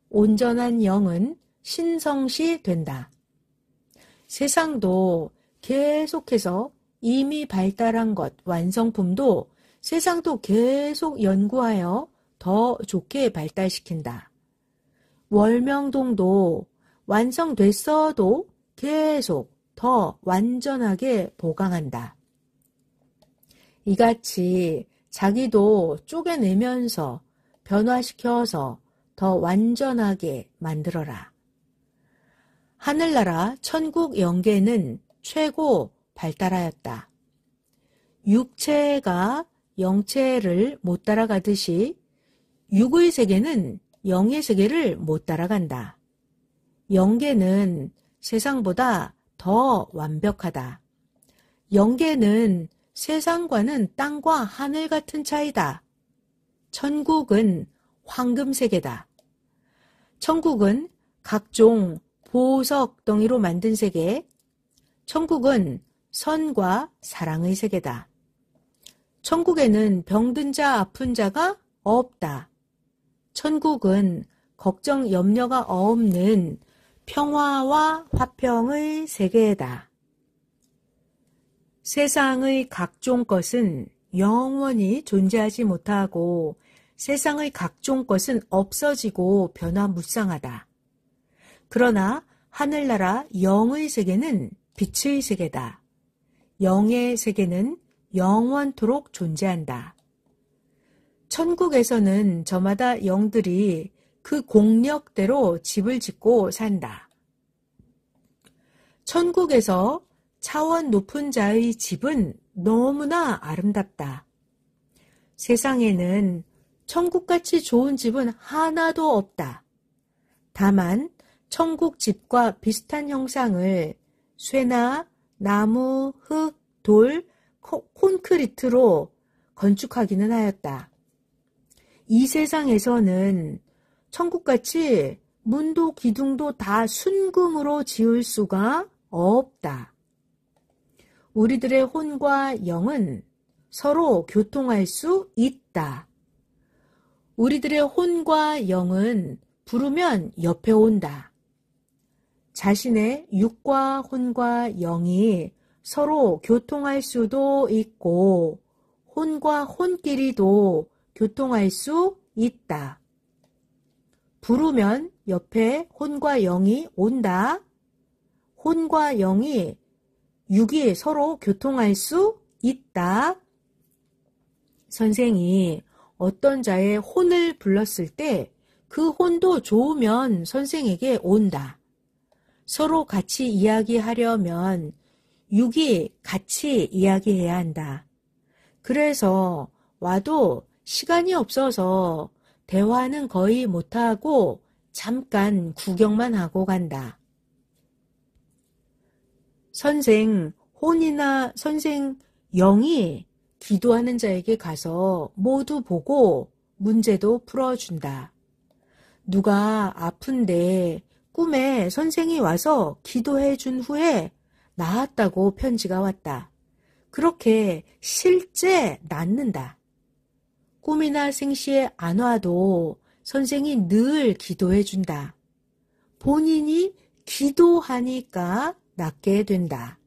온전한 영은 신성시 된다. 세상도 계속해서 이미 발달한 것, 완성품도 세상도 계속 연구하여 더 좋게 발달시킨다. 월명동도 완성됐어도 계속 더 완전하게 보강한다. 이같이 자기도 쪼개내면서 변화시켜서 더 완전하게 만들어라. 하늘나라 천국 영계는 최고 발달하였다. 육체가 영체를 못 따라가듯이 육의 세계는 영의 세계를 못 따라간다. 영계는 세상보다 더 완벽하다. 영계는 세상과는 땅과 하늘 같은 차이다. 천국은 황금세계다. 천국은 각종 보석 덩이로 만든 세계, 천국은 선과 사랑의 세계다. 천국에는 병든 자, 아픈 자가 없다. 천국은 걱정, 염려가 없는 평화와 화평의 세계다. 세상의 각종 것은 영원히 존재하지 못하고 세상의 각종 것은 없어지고 변화무쌍하다. 그러나 하늘나라 영의 세계는 빛의 세계다. 영의 세계는 영원토록 존재한다. 천국에서는 저마다 영들이 그 공력대로 집을 짓고 산다. 천국에서 차원 높은 자의 집은 너무나 아름답다. 세상에는 천국같이 좋은 집은 하나도 없다. 다만 천국 집과 비슷한 형상을 쇠나 나무, 흙, 돌, 콘크리트로 건축하기는 하였다. 이 세상에서는 천국같이 문도 기둥도 다 순금으로 지을 수가 없다. 우리들의 혼과 영은 서로 교통할 수 있다. 우리들의 혼과 영은 부르면 옆에 온다. 자신의 육과 혼과 영이 서로 교통할 수도 있고 혼과 혼끼리도 교통할 수 있다. 부르면 옆에 혼과 영이 온다. 혼과 영이 육이 서로 교통할 수 있다. 선생이 어떤 자의 혼을 불렀을 때 그 혼도 좋으면 선생에게 온다. 서로 같이 이야기하려면 육이 같이 이야기해야 한다. 그래서 와도 시간이 없어서 대화는 거의 못하고 잠깐 구경만 하고 간다. 선생 혼이나 선생 영이 기도하는 자에게 가서 모두 보고 문제도 풀어준다. 누가 아픈데 꿈에 선생이 와서 기도해 준 후에 나았다고 편지가 왔다. 그렇게 실제 낫는다. 꿈이나 생시에 안 와도 선생이 늘 기도해 준다. 본인이 기도하니까 낫게 된다.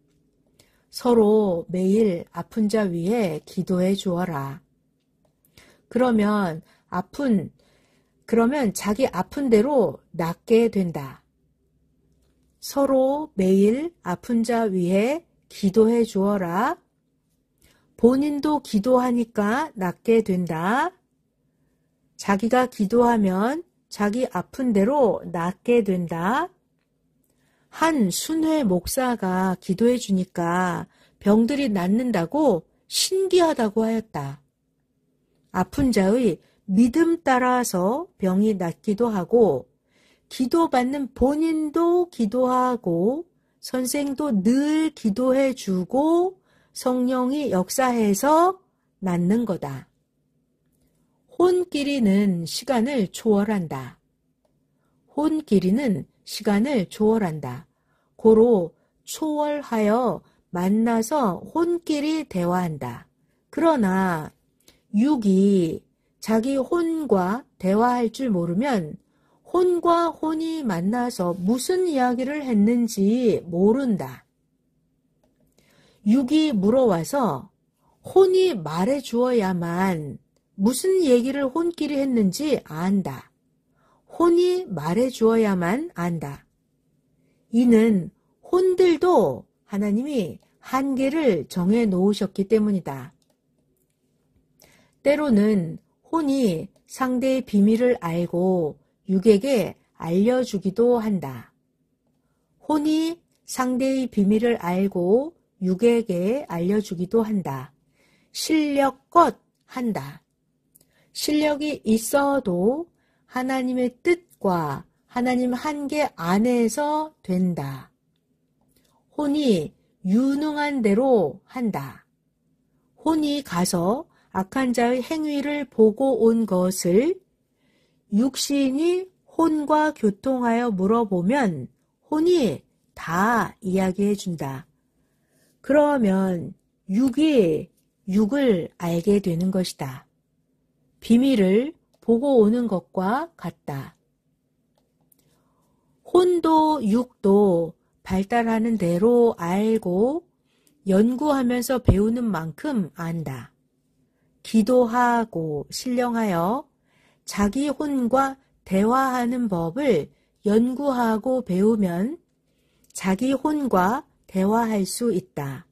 서로 매일 아픈 자 위에 기도해 주어라. 그러면 자기 아픈 대로 낫게 된다. 서로 매일 아픈 자 위에 기도해 주어라. 본인도 기도하니까 낫게 된다. 자기가 기도하면 자기 아픈 대로 낫게 된다. 한 순회 목사가 기도해 주니까 병들이 낫는다고 신기하다고 하였다. 아픈 자의 믿음 따라서 병이 낫기도 하고 기도받는 본인도 기도하고 선생도 늘 기도해 주고 성령이 역사해서 낫는 거다. 혼끼리는 시간을 초월한다. 혼끼리는 시간을 초월한다. 고로 초월하여 만나서 혼끼리 대화한다. 그러나 육이 자기 혼과 대화할 줄 모르면 혼과 혼이 만나서 무슨 이야기를 했는지 모른다. 육이 물어와서 혼이 말해 주어야만 무슨 얘기를 혼끼리 했는지 안다. 혼이 말해 주어야만 안다. 이는 혼들도 하나님이 한계를 정해 놓으셨기 때문이다. 때로는 혼이 상대의 비밀을 알고 육에게 알려주기도 한다. 혼이 상대의 비밀을 알고 육에게 알려주기도 한다. 실력껏 한다. 실력이 있어도 하나님의 뜻과 하나님 한계 안에서 된다. 혼이 유능한 대로 한다. 혼이 가서 악한 자의 행위를 보고 온 것을 육신이 혼과 교통하여 물어보면 혼이 다 이야기해 준다. 그러면 육이 육을 알게 되는 것이다. 비밀을 보고 오는 것과 같다. 혼도 육도 발달하는 대로 알고 연구하면서 배우는 만큼 안다. 기도하고 신령하여 자기 혼과 대화하는 법을 연구하고 배우면 자기 혼과 대화할 수 있다.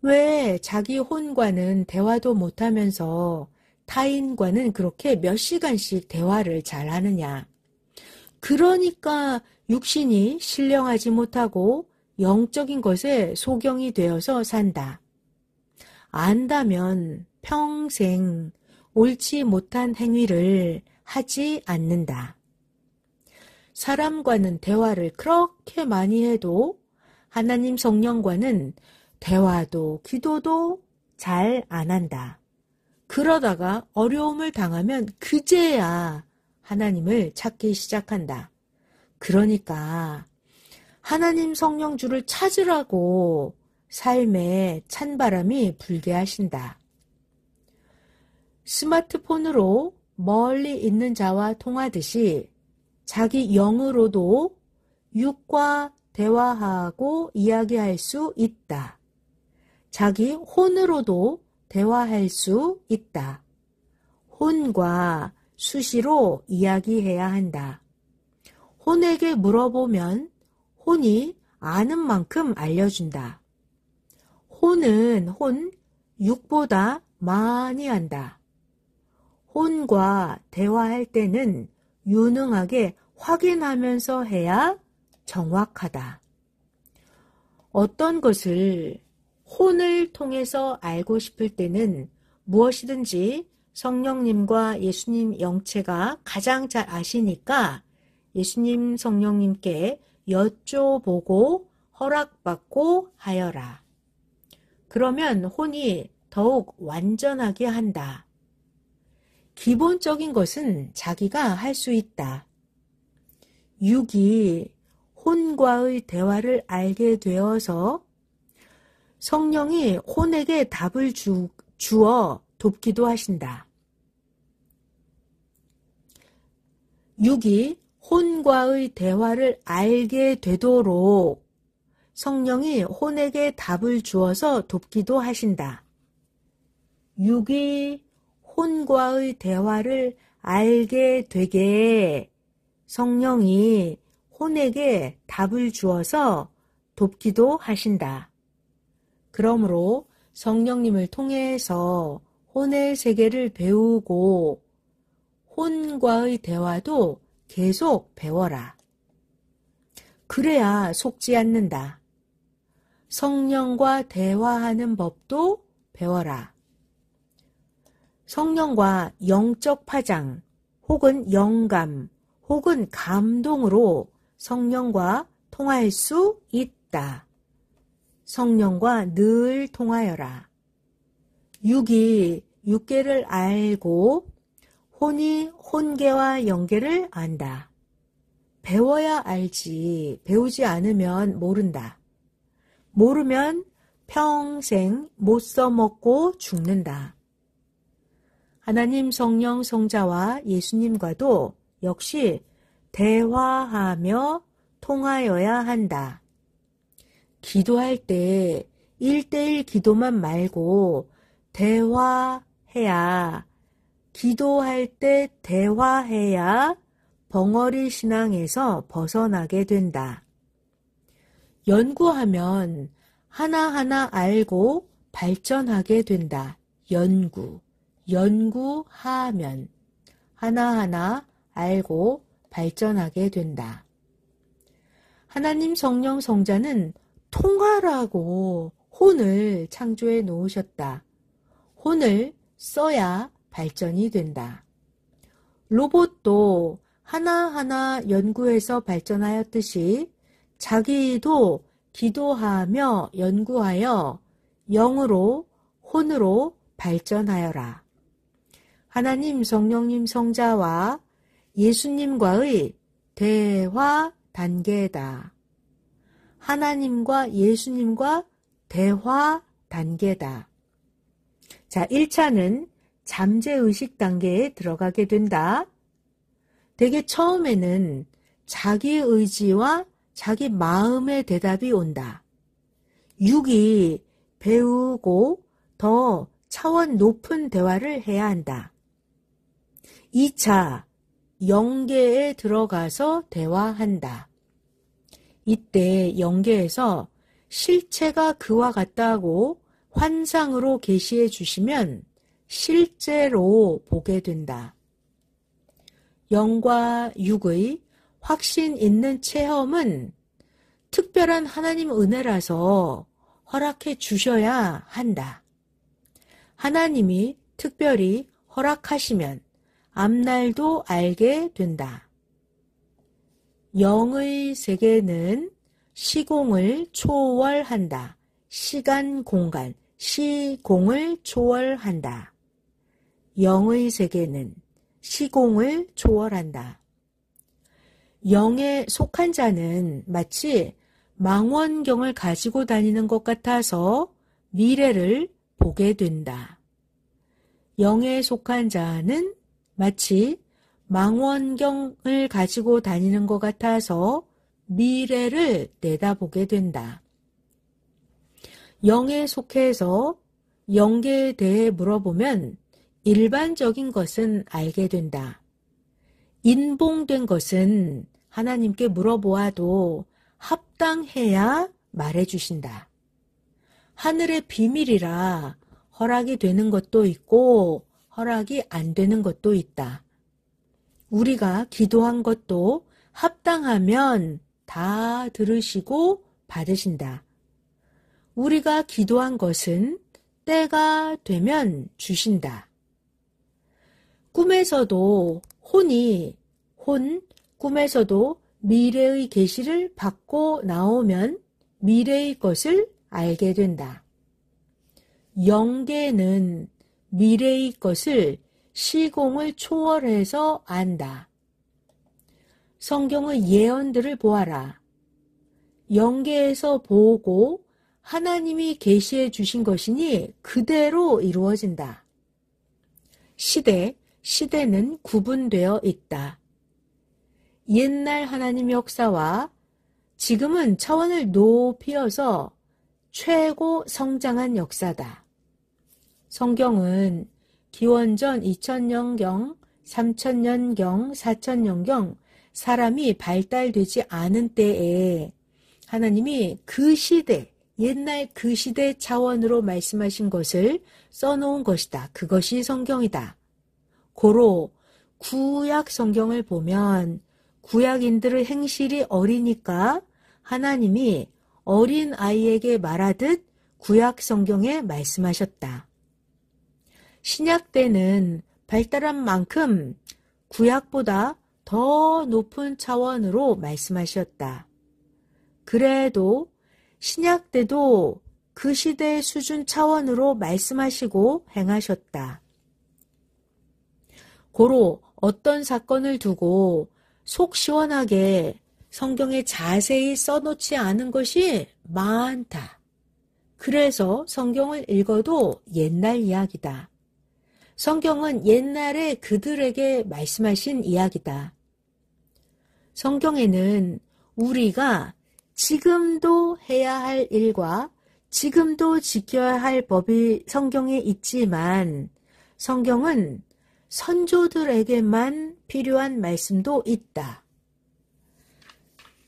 왜 자기 혼과는 대화도 못하면서 타인과는 그렇게 몇 시간씩 대화를 잘하느냐? 그러니까 육신이 신령하지 못하고 영적인 것에 소경이 되어서 산다. 안다면 평생 옳지 못한 행위를 하지 않는다. 사람과는 대화를 그렇게 많이 해도 하나님 성령과는 대화도 기도도 잘 안 한다. 그러다가 어려움을 당하면 그제야 하나님을 찾기 시작한다. 그러니까 하나님 성령주를 찾으라고 삶에 찬바람이 불게 하신다. 스마트폰으로 멀리 있는 자와 통하듯이 자기 영으로도 육과 대화하고 이야기할 수 있다. 자기 혼으로도 대화할 수 있다. 혼과 수시로 이야기해야 한다. 혼에게 물어보면 혼이 아는 만큼 알려준다. 혼은 육보다 많이 안다. 혼과 대화할 때는 유능하게 확인하면서 해야 정확하다. 어떤 것을 혼을 통해서 알고 싶을 때는 무엇이든지 성령님과 예수님 영체가 가장 잘 아시니까 예수님 성령님께 여쭤보고 허락받고 하여라. 그러면 혼이 더욱 완전하게 한다. 기본적인 것은 자기가 할 수 있다. 육이 혼과의 대화를 알게 되어서 성령이 혼에게 답을 주어 돕기도 하신다. 육이 혼과의 대화를 알게 되도록 성령이 혼에게 답을 주어서 돕기도 하신다. 육이 혼과의 대화를 알게 되게 성령이 혼에게 답을 주어서 돕기도 하신다. 그러므로 성령님을 통해서 혼의 세계를 배우고 혼과의 대화도 계속 배워라. 그래야 속지 않는다. 성령과 대화하는 법도 배워라. 성령과 영적 파장 혹은 영감 혹은 감동으로 성령과 통할 수 있다. 성령과 늘 통하여라. 육이 육계를 알고 혼이 혼계와 영계를 안다. 배워야 알지 배우지 않으면 모른다. 모르면 평생 못 써먹고 죽는다. 하나님 성령 성자와 예수님과도 역시 대화하며 통하여야 한다. 기도할 때 1:1 기도만 말고 대화해야, 기도할 때 대화해야 벙어리 신앙에서 벗어나게 된다. 연구하면 하나하나 알고 발전하게 된다. 연구하면 하나하나 알고 발전하게 된다. 하나님 성령 성자는 통하라고 혼을 창조해 놓으셨다. 혼을 써야 발전이 된다. 로봇도 하나하나 연구해서 발전하였듯이 자기도 기도하며 연구하여 영으로 혼으로 발전하여라. 하나님 성령님 성자와 예수님과의 대화 단계다. 하나님과 예수님과 대화 단계다. 자, 1차는 잠재의식 단계에 들어가게 된다. 되게 처음에는 자기 의지와 자기 마음의 대답이 온다. 육이 배우고 더 차원 높은 대화를 해야 한다. 2차, 영계에 들어가서 대화한다. 이때 영계에서 실체가 그와 같다고 환상으로 계시해 주시면 실제로 보게 된다. 영과 육의 확신 있는 체험은 특별한 하나님 은혜라서 허락해 주셔야 한다. 하나님이 특별히 허락하시면 앞날도 알게 된다. 영의 세계는 시공을 초월한다. 시간, 공간, 시공을 초월한다. 영의 세계는 시공을 초월한다. 영에 속한 자는 마치 망원경을 가지고 다니는 것 같아서 미래를 보게 된다. 영에 속한 자는 마치 망원경을 가지고 다니는 것 같아서 미래를 내다보게 된다. 영에 속해서 영계에 대해 물어보면 일반적인 것은 알게 된다. 인봉된 것은 하나님께 물어보아도 합당해야 말해주신다. 하늘의 비밀이라 허락이 되는 것도 있고 허락이 안 되는 것도 있다. 우리가 기도한 것도 합당하면 다 들으시고 받으신다. 우리가 기도한 것은 때가 되면 주신다. 꿈에서도 꿈에서도 미래의 계시를 받고 나오면 미래의 것을 알게 된다. 영계는 미래의 것을 시공을 초월해서 안다. 성경의 예언들을 보아라. 영계에서 보고 하나님이 계시해 주신 것이니 그대로 이루어진다. 시대는 구분되어 있다. 옛날 하나님 역사와 지금은 차원을 높이어서 최고 성장한 역사다. 성경은 기원전 2000년경, 3000년경, 4000년경 사람이 발달되지 않은 때에 하나님이 그 시대, 옛날 그 시대 차원으로 말씀하신 것을 써놓은 것이다. 그것이 성경이다. 고로 구약 성경을 보면 구약인들의 행실이 어리니까 하나님이 어린 아이에게 말하듯 구약 성경에 말씀하셨다. 신약 때는 발달한 만큼 구약보다 더 높은 차원으로 말씀하셨다. 그래도 신약 때도 그 시대의 수준 차원으로 말씀하시고 행하셨다. 고로 어떤 사건을 두고 속 시원하게 성경에 자세히 써놓지 않은 것이 많다. 그래서 성경을 읽어도 옛날 이야기다. 성경은 옛날에 그들에게 말씀하신 이야기다. 성경에는 우리가 지금도 해야 할 일과 지금도 지켜야 할 법이 성경에 있지만 성경은 선조들에게만 필요한 말씀도 있다.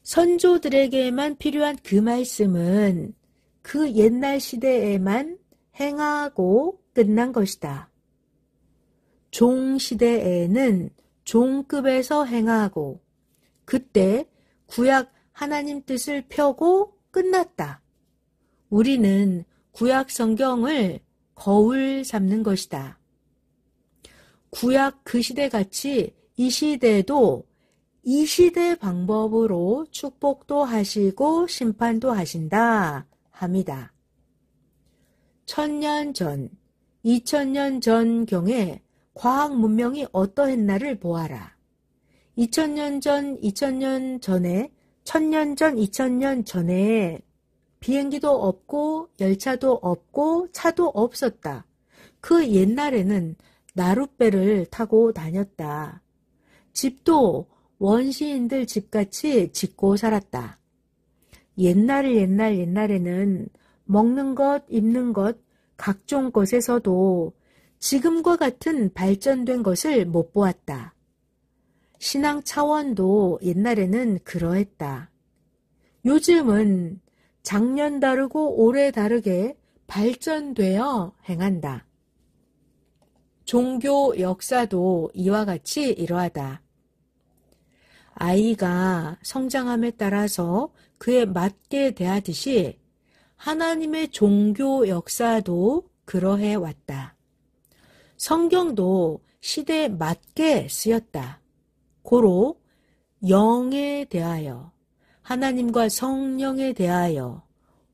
선조들에게만 필요한 그 말씀은 그 옛날 시대에만 행하고 끝난 것이다. 종 시대에는 종급에서 행하고 그때 구약 하나님 뜻을 펴고 끝났다. 우리는 구약 성경을 거울 삼는 것이다. 구약 그 시대같이 이 시대도 이 시대 방법으로 축복도 하시고 심판도 하신다 합니다. 1000년 전, 2000년 전경에 과학 문명이 어떠했나를 보아라. 2000년 전, 2000년 전에, 1000년 전, 2000년 전에 비행기도 없고 열차도 없고 차도 없었다. 그 옛날에는 나룻배를 타고 다녔다. 집도 원시인들 집같이 짓고 살았다. 옛날에는 먹는 것, 입는 것, 각종 것에서도 지금과 같은 발전된 것을 못 보았다. 신앙 차원도 옛날에는 그러했다. 요즘은 작년 다르고 올해 다르게 발전되어 행한다. 종교 역사도 이와 같이 이러하다. 아이가 성장함에 따라서 그에 맞게 대하듯이 하나님의 종교 역사도 그러해 왔다. 성경도 시대에 맞게 쓰였다. 고로 영에 대하여, 하나님과 성령에 대하여,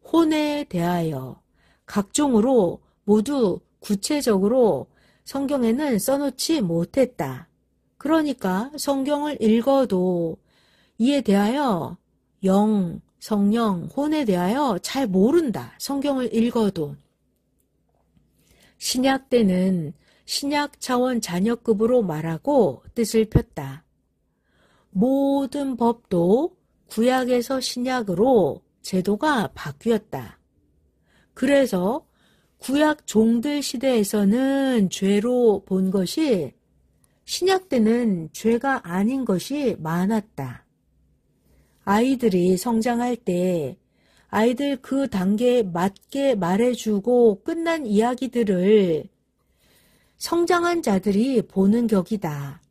혼에 대하여 각종으로 모두 구체적으로 성경에는 써놓지 못했다. 그러니까 성경을 읽어도 이에 대하여 영, 성령, 혼에 대하여 잘 모른다. 성경을 읽어도. 신약 때는 신약 차원 자녀급으로 말하고 뜻을 폈다. 모든 법도 구약에서 신약으로 제도가 바뀌었다. 그래서 구약 종들 시대에서는 죄로 본 것이 신약 때는 죄가 아닌 것이 많았다. 아이들이 성장할 때 아이들 그 단계에 맞게 말해주고 끝난 이야기들을 성장한 자들이 보는 격이다.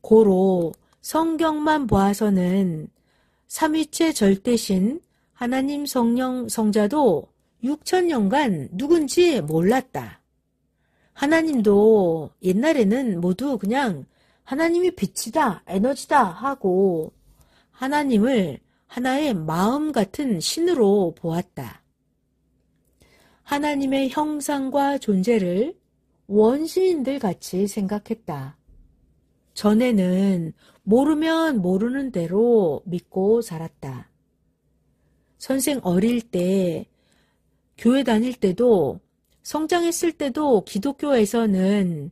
고로 성경만 보아서는 삼위체 절대신 하나님 성령 성자도 6000년간 누군지 몰랐다. 하나님도 옛날에는 모두 그냥 하나님이 빛이다, 에너지다 하고 하나님을 하나의 마음 같은 신으로 보았다. 하나님의 형상과 존재를 원시인들 같이 생각했다. 전에는 모르면 모르는 대로 믿고 살았다. 선생 어릴 때, 교회 다닐 때도, 성장했을 때도 기독교에서는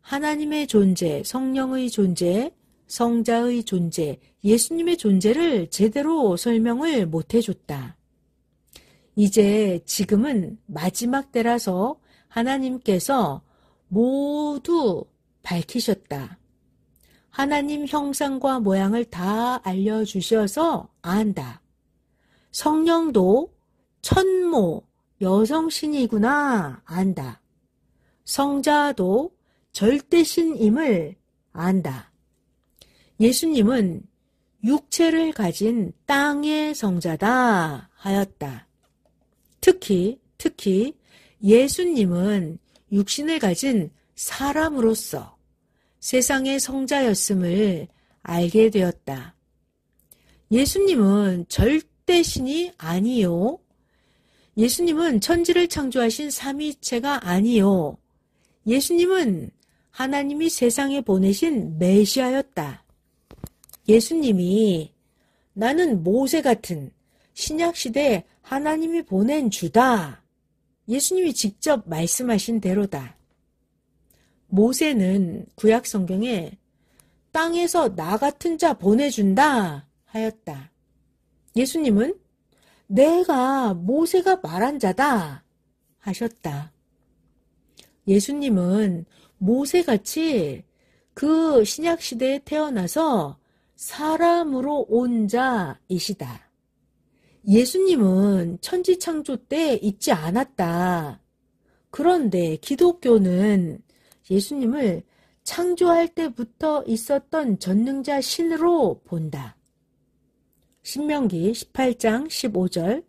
하나님의 존재, 성령의 존재, 성자의 존재, 예수님의 존재를 제대로 설명을 못 해줬다. 이제 지금은 마지막 때라서 하나님께서 모두 밝히셨다. 하나님 형상과 모양을 다 알려주셔서 안다. 성령도 천모, 여성신이구나 안다. 성자도 절대신임을 안다. 예수님은 육체를 가진 땅의 성자다 하였다. 특히 예수님은 육신을 가진 사람으로서 세상의 성자였음을 알게 되었다. 예수님은 절대 신이 아니요. 예수님은 천지를 창조하신 삼위일체가 아니요. 예수님은 하나님이 세상에 보내신 메시아였다. 예수님이 나는 모세 같은 신약시대에 하나님이 보낸 주다. 예수님이 직접 말씀하신 대로다. 모세는 구약 성경에 땅에서 나 같은 자 보내준다 하였다. 예수님은 내가 모세가 말한 자다 하셨다. 예수님은 모세같이 그 신약시대에 태어나서 사람으로 온 자이시다. 예수님은 천지창조 때 있지 않았다. 그런데 기독교는 예수님을 창조할 때부터 있었던 전능자 신으로 본다. 신명기 18장 15절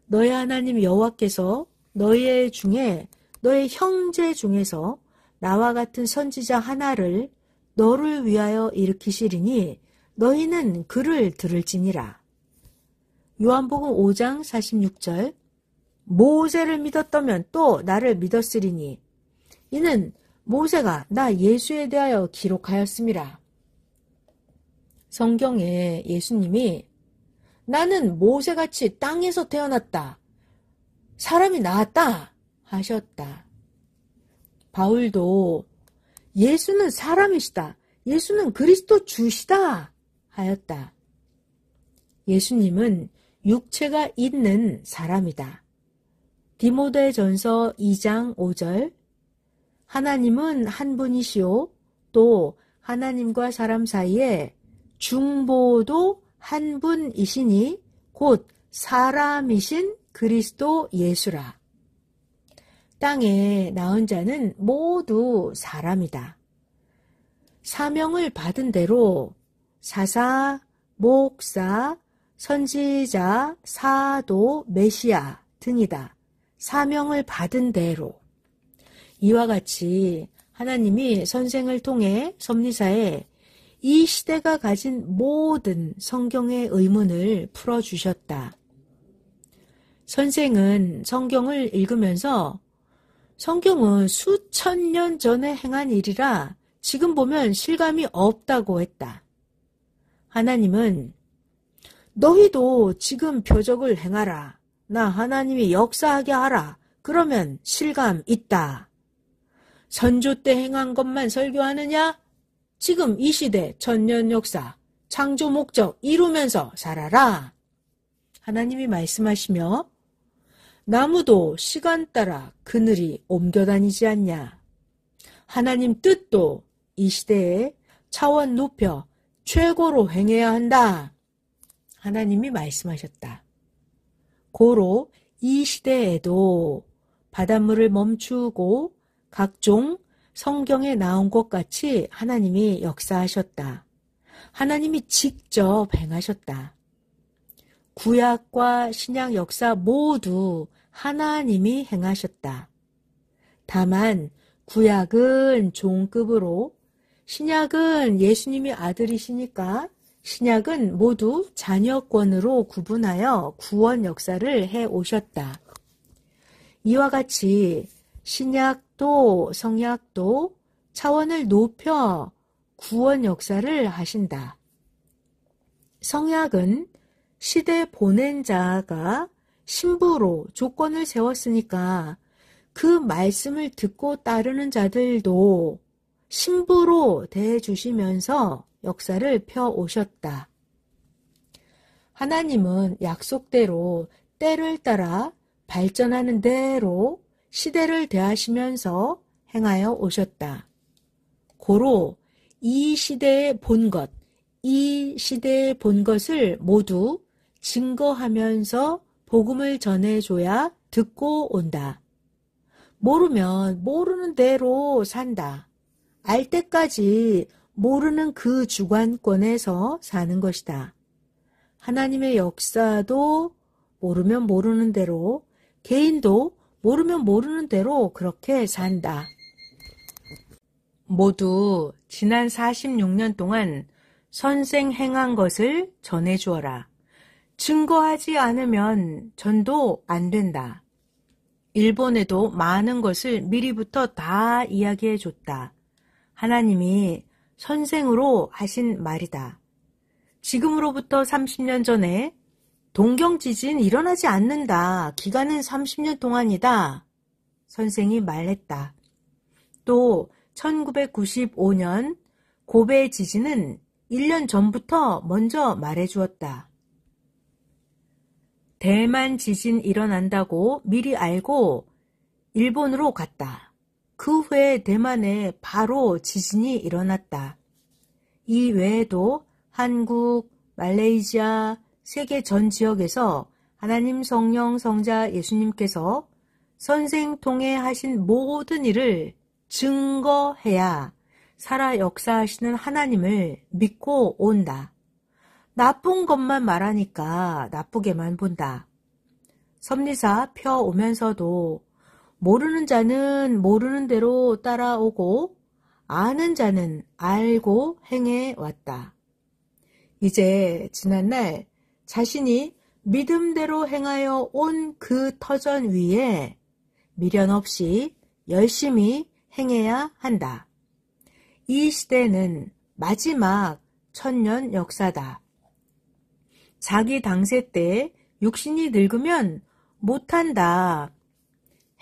너희 하나님 여호와께서 너희 중에 너의 형제 중에서 나와 같은 선지자 하나를 너를 위하여 일으키시리니 너희는 그를 들을지니라. 요한복음 5장 46절 모세를 믿었다면 또 나를 믿었으리니 이는 모세가 나 예수에 대하여 기록하였음이라. 성경에 예수님이 나는 모세같이 땅에서 태어났다. 사람이 나왔다 하셨다. 바울도 예수는 사람이시다. 예수는 그리스도 주시다 하였다. 예수님은 육체가 있는 사람이다. 디모데전서 2장 5절 하나님은 한 분이시요 또 하나님과 사람 사이에 중보도 한 분이시니 곧 사람이신 그리스도 예수라. 땅에 나온 자는 모두 사람이다. 사명을 받은 대로 사사, 목사, 선지자, 사도, 메시아 등이다. 사명을 받은 대로. 이와 같이 하나님이 선생을 통해 섭리사에 이 시대가 가진 모든 성경의 의문을 풀어주셨다. 선생은 성경을 읽으면서 성경은 수천 년 전에 행한 일이라 지금 보면 실감이 없다고 했다. 하나님은 너희도 지금 표적을 행하라. 나 하나님이 역사하게 하라. 그러면 실감 있다. 선조 때 행한 것만 설교하느냐? 지금 이 시대 천년 역사, 창조 목적 이루면서 살아라. 하나님이 말씀하시며 나무도 시간 따라 그늘이 옮겨다니지 않냐. 하나님 뜻도 이 시대에 차원 높여 최고로 행해야 한다. 하나님이 말씀하셨다. 고로 이 시대에도 바닷물을 멈추고 각종 성경에 나온 것 같이 하나님이 역사하셨다. 하나님이 직접 행하셨다. 구약과 신약 역사 모두 하나님이 행하셨다. 다만 구약은 종급으로 신약은 예수님이 아들이시니까 신약은 모두 자녀권으로 구분하여 구원 역사를 해오셨다. 이와 같이 신약도 성약도 차원을 높여 구원 역사를 하신다. 성약은 시대 보낸 자가 신부로 조건을 세웠으니까 그 말씀을 듣고 따르는 자들도 신부로 대해주시면서 역사를 펴오셨다. 하나님은 약속대로 때를 따라 발전하는 대로 시대를 대하시면서 행하여 오셨다. 고로 이 시대에 본 것, 이 시대에 본 것을 모두 증거하면서 복음을 전해줘야 듣고 온다. 모르면 모르는 대로 산다. 알 때까지 모르는 그 주관권에서 사는 것이다. 하나님의 역사도 모르면 모르는 대로, 개인도 모르면 모르는 대로 그렇게 산다. 모두 지난 46년 동안 선생 행한 것을 전해주어라. 증거하지 않으면 전도 안 된다. 일본에도 많은 것을 미리부터 다 이야기해 줬다. 하나님이 선생으로 하신 말이다. 지금으로부터 30년 전에 동경지진 일어나지 않는다. 기간은 30년 동안이다. 선생이 말했다. 또 1995년 고베 지진은 1년 전부터 먼저 말해주었다. 대만 지진 일어난다고 미리 알고 일본으로 갔다. 그 후에 대만에 바로 지진이 일어났다. 이 외에도 한국, 말레이시아, 세계 전 지역에서 하나님 성령 성자 예수님께서 선생 통해 하신 모든 일을 증거해야 살아 역사하시는 하나님을 믿고 온다. 나쁜 것만 말하니까 나쁘게만 본다. 섭리사 펴오면서도 모르는 자는 모르는 대로 따라오고 아는 자는 알고 행해왔다. 이제 지난날 자신이 믿음대로 행하여 온 그 터전 위에 미련 없이 열심히 행해야 한다. 이 시대는 마지막 천년 역사다. 자기 당세 때 육신이 늙으면 못한다.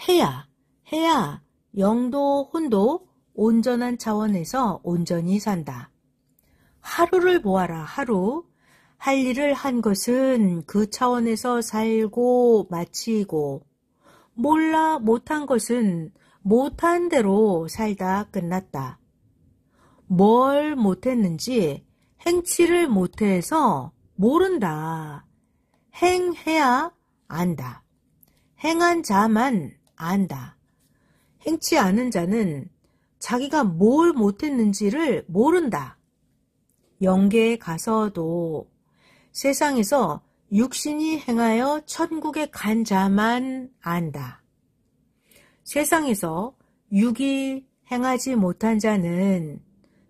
해야 영도 혼도 온전한 차원에서 온전히 산다. 하루를 보아라. 하루. 할 일을 한 것은 그 차원에서 살고 마치고 몰라 못한 것은 못한 대로 살다 끝났다. 뭘 못했는지 행치를 못해서 모른다. 행해야 안다. 행한 자만 안다. 행치 않은 자는 자기가 뭘 못했는지를 모른다. 영계에 가서도 세상에서 육신이 행하여 천국에 간 자만 안다. 세상에서 육이 행하지 못한 자는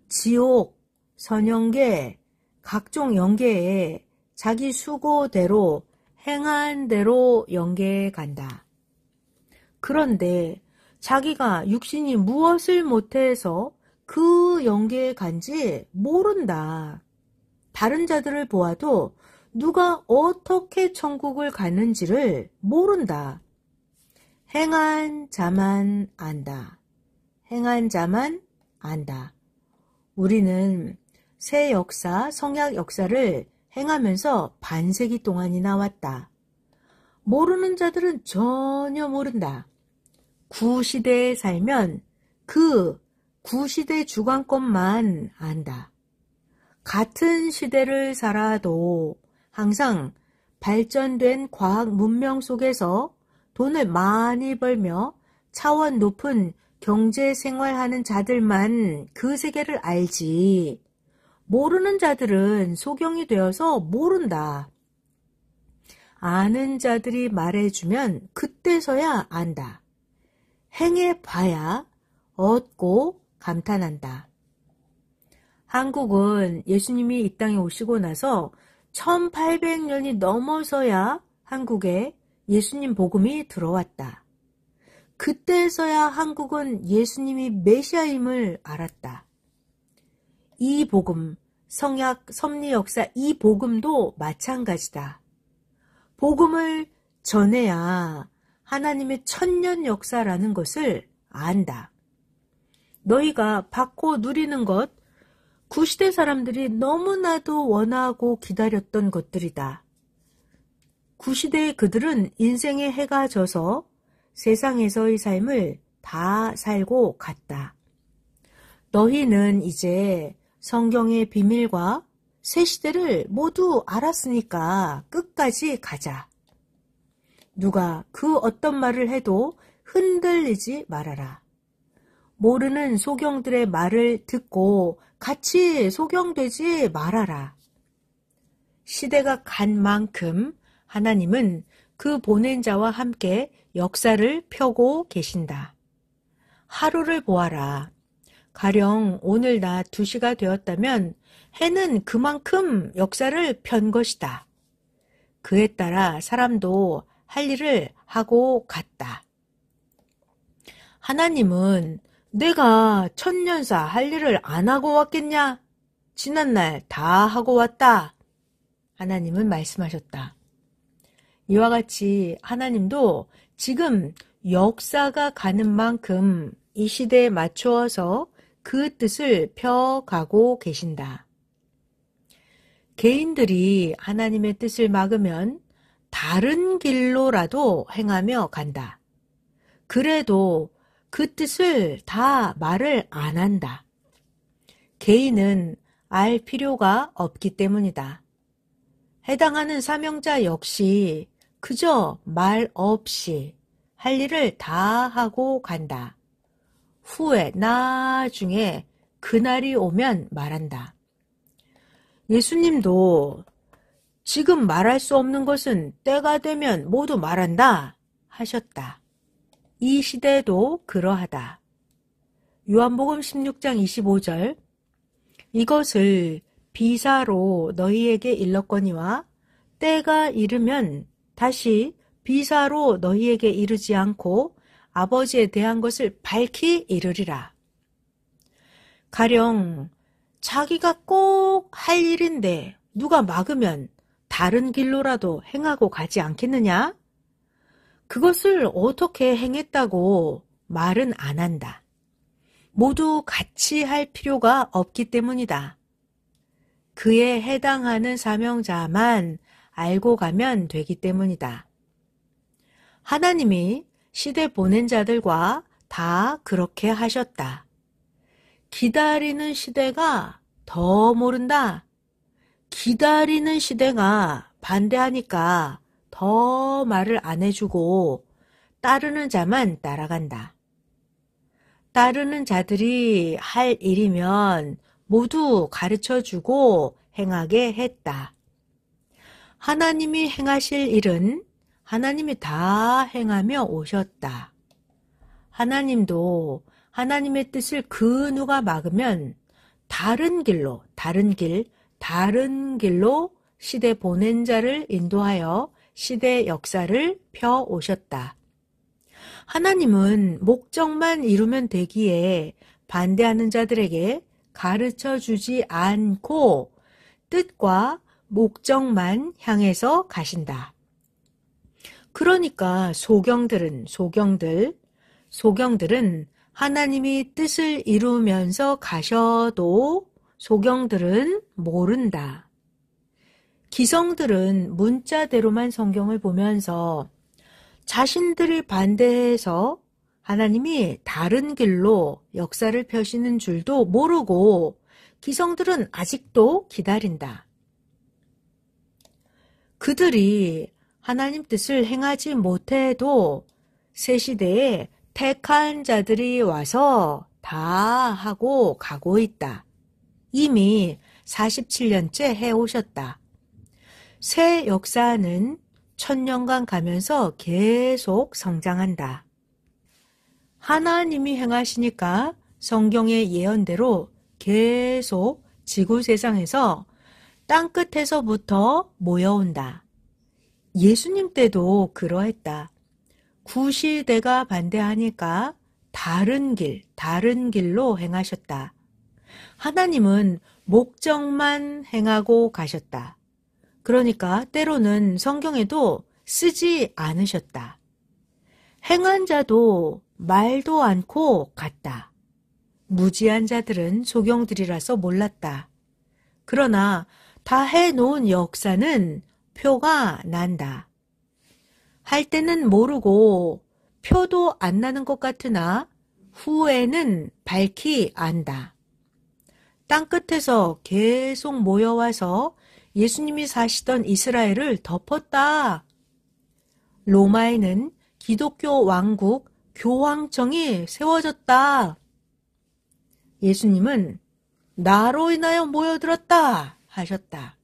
지옥, 선영계, 각종 영계에 자기 수고대로 행한 대로 영계에 간다. 그런데 자기가 육신이 무엇을 못해서 그 영계에 간지 모른다. 다른 자들을 보아도 누가 어떻게 천국을 가는지를 모른다. 행한 자만 안다. 행한 자만 안다. 우리는 새 역사, 성약 역사를 행하면서 반세기 동안이나 왔다. 모르는 자들은 전혀 모른다. 구시대에 살면 그 구시대 주관권만 안다. 같은 시대를 살아도 항상 발전된 과학 문명 속에서 돈을 많이 벌며 차원 높은 경제 생활하는 자들만 그 세계를 알지. 모르는 자들은 소경이 되어서 모른다. 아는 자들이 말해주면 그때서야 안다. 행해봐야 얻고 감탄한다. 한국은 예수님이 이 땅에 오시고 나서 1800년이 넘어서야 한국에 예수님 복음이 들어왔다. 그때서야 한국은 예수님이 메시아임을 알았다. 이 복음, 성약, 섭리 역사 이 복음도 마찬가지다. 복음을 전해야 하나님의 천년 역사라는 것을 안다. 너희가 받고 누리는 것, 구시대 사람들이 너무나도 원하고 기다렸던 것들이다. 구시대의 그들은 인생의 해가 져서 세상에서의 삶을 다 살고 갔다. 너희는 이제 성경의 비밀과 새 시대를 모두 알았으니까 끝까지 가자. 누가 그 어떤 말을 해도 흔들리지 말아라. 모르는 소경들의 말을 듣고 같이 소경되지 말아라. 시대가 간 만큼 하나님은 그 보낸 자와 함께 역사를 펴고 계신다. 하루를 보아라. 가령 오늘 낮 2시가 되었다면 해는 그만큼 역사를 편 것이다. 그에 따라 사람도 할 일을 하고 갔다. 하나님은 내가 천년사 할 일을 안 하고 왔겠냐? 지난날 다 하고 왔다. 하나님은 말씀하셨다. 이와 같이 하나님도 지금 역사가 가는 만큼 이 시대에 맞추어서 그 뜻을 펴가고 계신다. 개인들이 하나님의 뜻을 막으면 다른 길로라도 행하며 간다. 그래도 그 뜻을 다 말을 안 한다. 개인은 알 필요가 없기 때문이다. 해당하는 사명자 역시 그저 말 없이 할 일을 다 하고 간다. 후에 나중에 그날이 오면 말한다. 예수님도 지금 말할 수 없는 것은 때가 되면 모두 말한다 하셨다. 이 시대도 그러하다. 요한복음 16장 25절 이것을 비사로 너희에게 일렀거니와 때가 이르면 다시 비사로 너희에게 이르지 않고 아버지에 대한 것을 밝히 이르리라. 가령 자기가 꼭 할 일인데 누가 막으면 다른 길로라도 행하고 가지 않겠느냐? 그것을 어떻게 행했다고 말은 안 한다. 모두 같이 할 필요가 없기 때문이다. 그에 해당하는 사명자만 알고 가면 되기 때문이다. 하나님이 시대 보낸 자들과 다 그렇게 하셨다. 기다리는 시대가 더 모른다. 기다리는 시대가 반대하니까 더 말을 안 해주고 따르는 자만 따라간다. 따르는 자들이 할 일이면 모두 가르쳐주고 행하게 했다. 하나님이 행하실 일은 하나님이 다 행하며 오셨다. 하나님도 하나님의 뜻을 그 누가 막으면 다른 길로 시대 보낸 자를 인도하여 시대 역사를 펴 오셨다. 하나님은 목적만 이루면 되기에 반대하는 자들에게 가르쳐 주지 않고 뜻과 목적만 향해서 가신다. 그러니까 소경들은 하나님이 뜻을 이루면서 가셔도 소경들은 모른다. 기성들은 문자대로만 성경을 보면서 자신들이 반대해서 하나님이 다른 길로 역사를 펴시는 줄도 모르고 기성들은 아직도 기다린다. 그들이 하나님 뜻을 행하지 못해도 새 시대에 택한 자들이 와서 다 하고 가고 있다. 이미 47년째 해오셨다. 새 역사는 1000년간 가면서 계속 성장한다. 하나님이 행하시니까 성경의 예언대로 계속 지구 세상에서 땅끝에서부터 모여온다. 예수님 때도 그러했다. 구시대가 반대하니까 다른 길로 행하셨다. 하나님은 목적만 행하고 가셨다. 그러니까 때로는 성경에도 쓰지 않으셨다. 행한 자도 말도 않고 갔다. 무지한 자들은 소경들이라서 몰랐다. 그러나 다 해놓은 역사는 표가 난다. 할 때는 모르고 표도 안 나는 것 같으나 후에는 밝히 안다. 땅끝에서 계속 모여와서 예수님이 사시던 이스라엘을 덮었다. 로마에는 기독교 왕국 교황청이 세워졌다. 예수님은 나로 인하여 모여들었다 하셨다.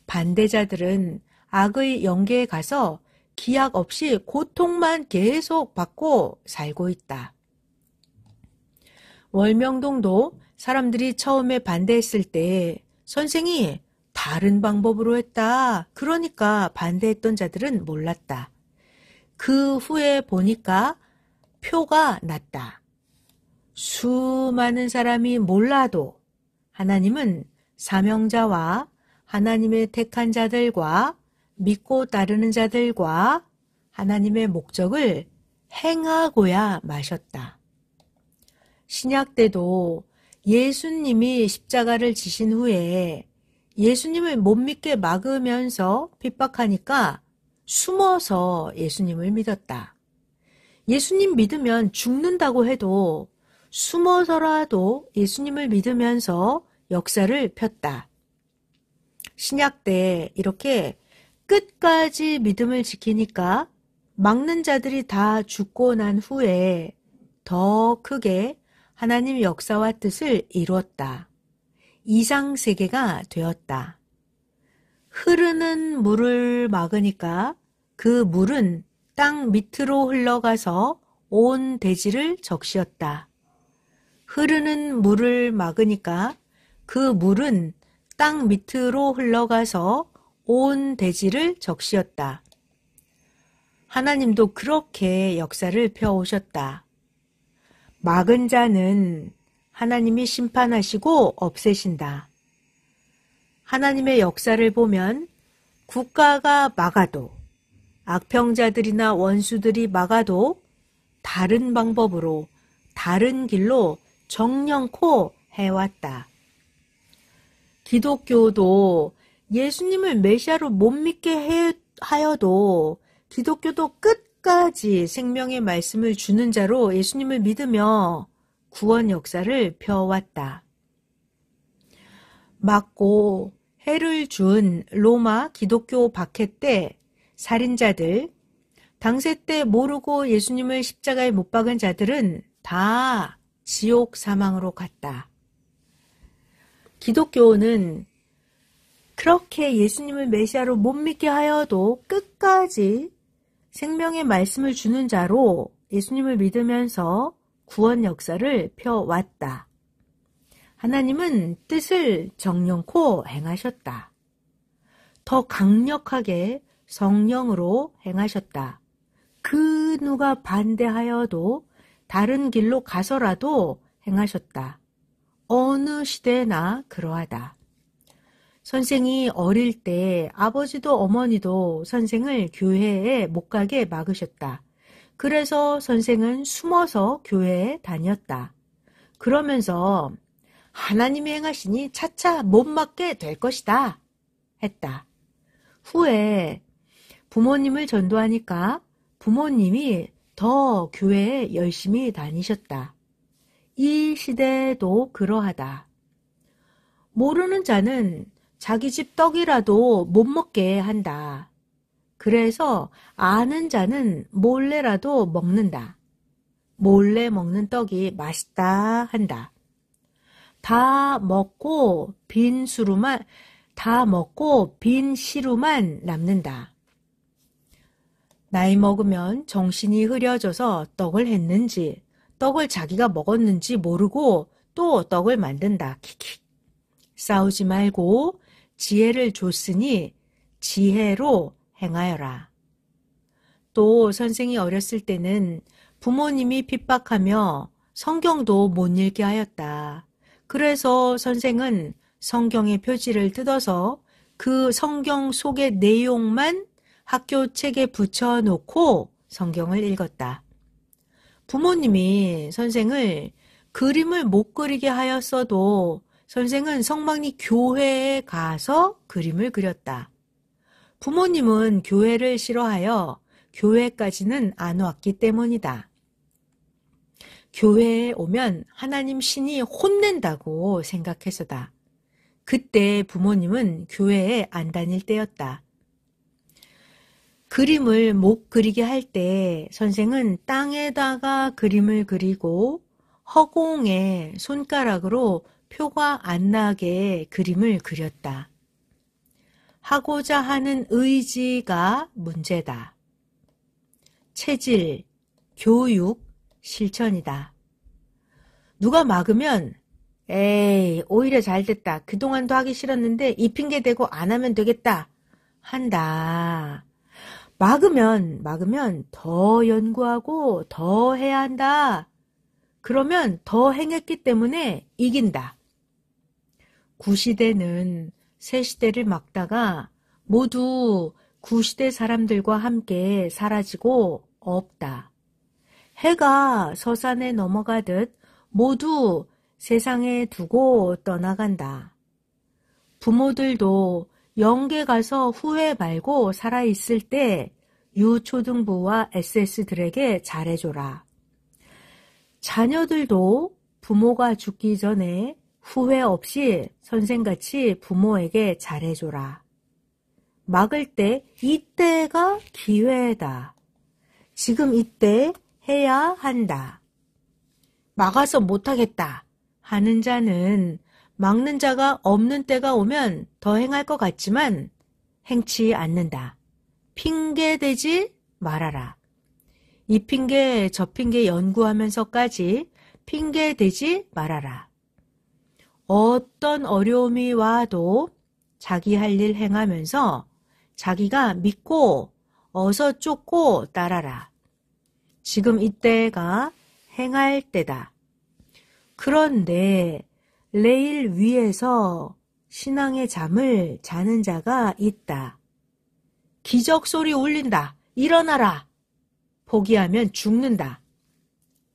반대자들은 악의 영계에 가서 기약 없이 고통만 계속 받고 살고 있다. 월명동도 사람들이 처음에 반대했을 때 선생이 다른 방법으로 했다. 그러니까 반대했던 자들은 몰랐다. 그 후에 보니까 표가 났다. 수많은 사람이 몰라도 하나님은 사명자와 하나님의 택한 자들과 믿고 따르는 자들과 하나님의 목적을 행하고야 마셨다. 신약 때도 예수님이 십자가를 지신 후에 예수님을 못 믿게 막으면서 핍박하니까 숨어서 예수님을 믿었다. 예수님 믿으면 죽는다고 해도 숨어서라도 예수님을 믿으면서 역사를 폈다. 신약 때 이렇게 끝까지 믿음을 지키니까 막는 자들이 다 죽고 난 후에 더 크게 하나님의 역사와 뜻을 이루었다. 이상세계가 되었다. 흐르는 물을 막으니까 그 물은 땅 밑으로 흘러가서 온 대지를 적시었다. 흐르는 물을 막으니까 그 물은 땅 밑으로 흘러가서 온 대지를 적시었다. 하나님도 그렇게 역사를 펴오셨다. 막은 자는 하나님이 심판하시고 없애신다. 하나님의 역사를 보면 국가가 막아도 악평자들이나 원수들이 막아도 다른 방법으로 다른 길로 정령코 해왔다. 기독교도 예수님을 메시아로 못 믿게 하여도 기독교도 끝까지 생명의 말씀을 주는 자로 예수님을 믿으며 구원 역사를 펴왔다. 맞고 해를 준 로마 기독교 박해 때 살인자들, 당세 때 모르고 예수님을 십자가에 못 박은 자들은 다 지옥 사망으로 갔다. 기독교는 그렇게 예수님을 메시아로 못 믿게 하여도 끝까지 생명의 말씀을 주는 자로 예수님을 믿으면서 구원 역사를 펴왔다. 하나님은 뜻을 정령코 행하셨다. 더 강력하게 성령으로 행하셨다. 그 누가 반대하여도 다른 길로 가서라도 행하셨다. 어느 시대나 그러하다. 선생이 어릴 때 아버지도 어머니도 선생을 교회에 못 가게 막으셨다. 그래서 선생은 숨어서 교회에 다녔다. 그러면서 하나님이 행하시니 차차 못 막게 될 것이다 했다. 후에 부모님을 전도하니까 부모님이 더 교회에 열심히 다니셨다. 이 시대도 그러하다. 모르는 자는 자기 집 떡이라도 못 먹게 한다. 그래서 아는 자는 몰래라도 먹는다. 몰래 먹는 떡이 맛있다 한다. 다 먹고 빈 시루만 남는다. 나이 먹으면 정신이 흐려져서 떡을 했는지 떡을 자기가 먹었는지 모르고 또 떡을 만든다. 킥킥. 싸우지 말고 지혜를 줬으니 지혜로 행하여라. 또 선생이 어렸을 때는 부모님이 핍박하며 성경도 못 읽게 하였다. 그래서 선생은 성경의 표지를 뜯어서 그 성경 속의 내용만 학교 책에 붙여놓고 성경을 읽었다. 부모님이 선생을 그림을 못 그리게 하였어도 선생은 성막리 교회에 가서 그림을 그렸다. 부모님은 교회를 싫어하여 교회까지는 안 왔기 때문이다. 교회에 오면 하나님 신이 혼낸다고 생각해서다. 그때 부모님은 교회에 안 다닐 때였다. 그림을 못 그리게 할 때 선생은 땅에다가 그림을 그리고 허공에 손가락으로 표가 안 나게 그림을 그렸다. 하고자 하는 의지가 문제다. 체질, 교육, 실천이다. 누가 막으면 에이 오히려 잘됐다. 그동안도 하기 싫었는데 이 핑계 대고 안 하면 되겠다. 한다. 막으면 더 연구하고 더 해야 한다. 그러면 더 행했기 때문에 이긴다. 구시대는 새시대를 막다가 모두 구시대 사람들과 함께 사라지고 없다. 해가 서산에 넘어가듯 모두 세상에 두고 떠나간다. 부모들도 영계 가서 후회 말고 살아있을 때 유초등부와 SS들에게 잘해줘라. 자녀들도 부모가 죽기 전에 후회 없이 선생같이 부모에게 잘해줘라. 막을 때 이때가 기회다. 지금 이때 해야 한다. 막아서 못하겠다 하는 자는 막는 자가 없는 때가 오면 더 행할 것 같지만 행치 않는다. 핑계대지 말아라. 이 핑계 저 핑계 연구하면서까지 핑계대지 말아라. 어떤 어려움이 와도 자기 할 일 행하면서 자기가 믿고 어서 쫓고 따라라. 지금 이때가 행할 때다. 그런데 레일 위에서 신앙의 잠을 자는 자가 있다. 기적 소리 울린다. 일어나라. 포기하면 죽는다.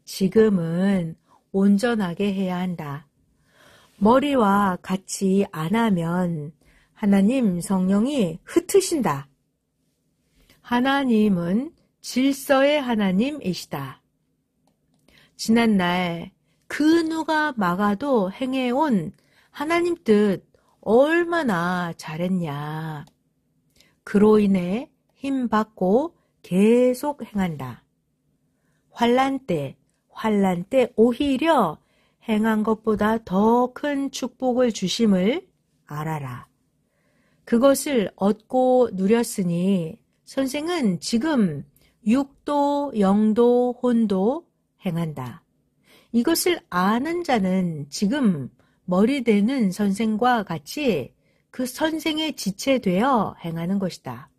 지금은 온전하게 해야 한다. 머리와 같이 안 하면 하나님 성령이 흩으신다. 하나님은 질서의 하나님이시다. 지난날 그 누가 막아도 행해온 하나님 뜻 얼마나 잘했냐. 그로 인해 힘받고 계속 행한다. 환난 때 오히려 행한 것보다 더 큰 축복을 주심을 알아라. 그것을 얻고 누렸으니 선생은 지금 육도, 영도, 혼도 행한다. 이것을 아는 자는 지금 머리대는 선생과 같이 그 선생의 지체되어 행하는 것이다.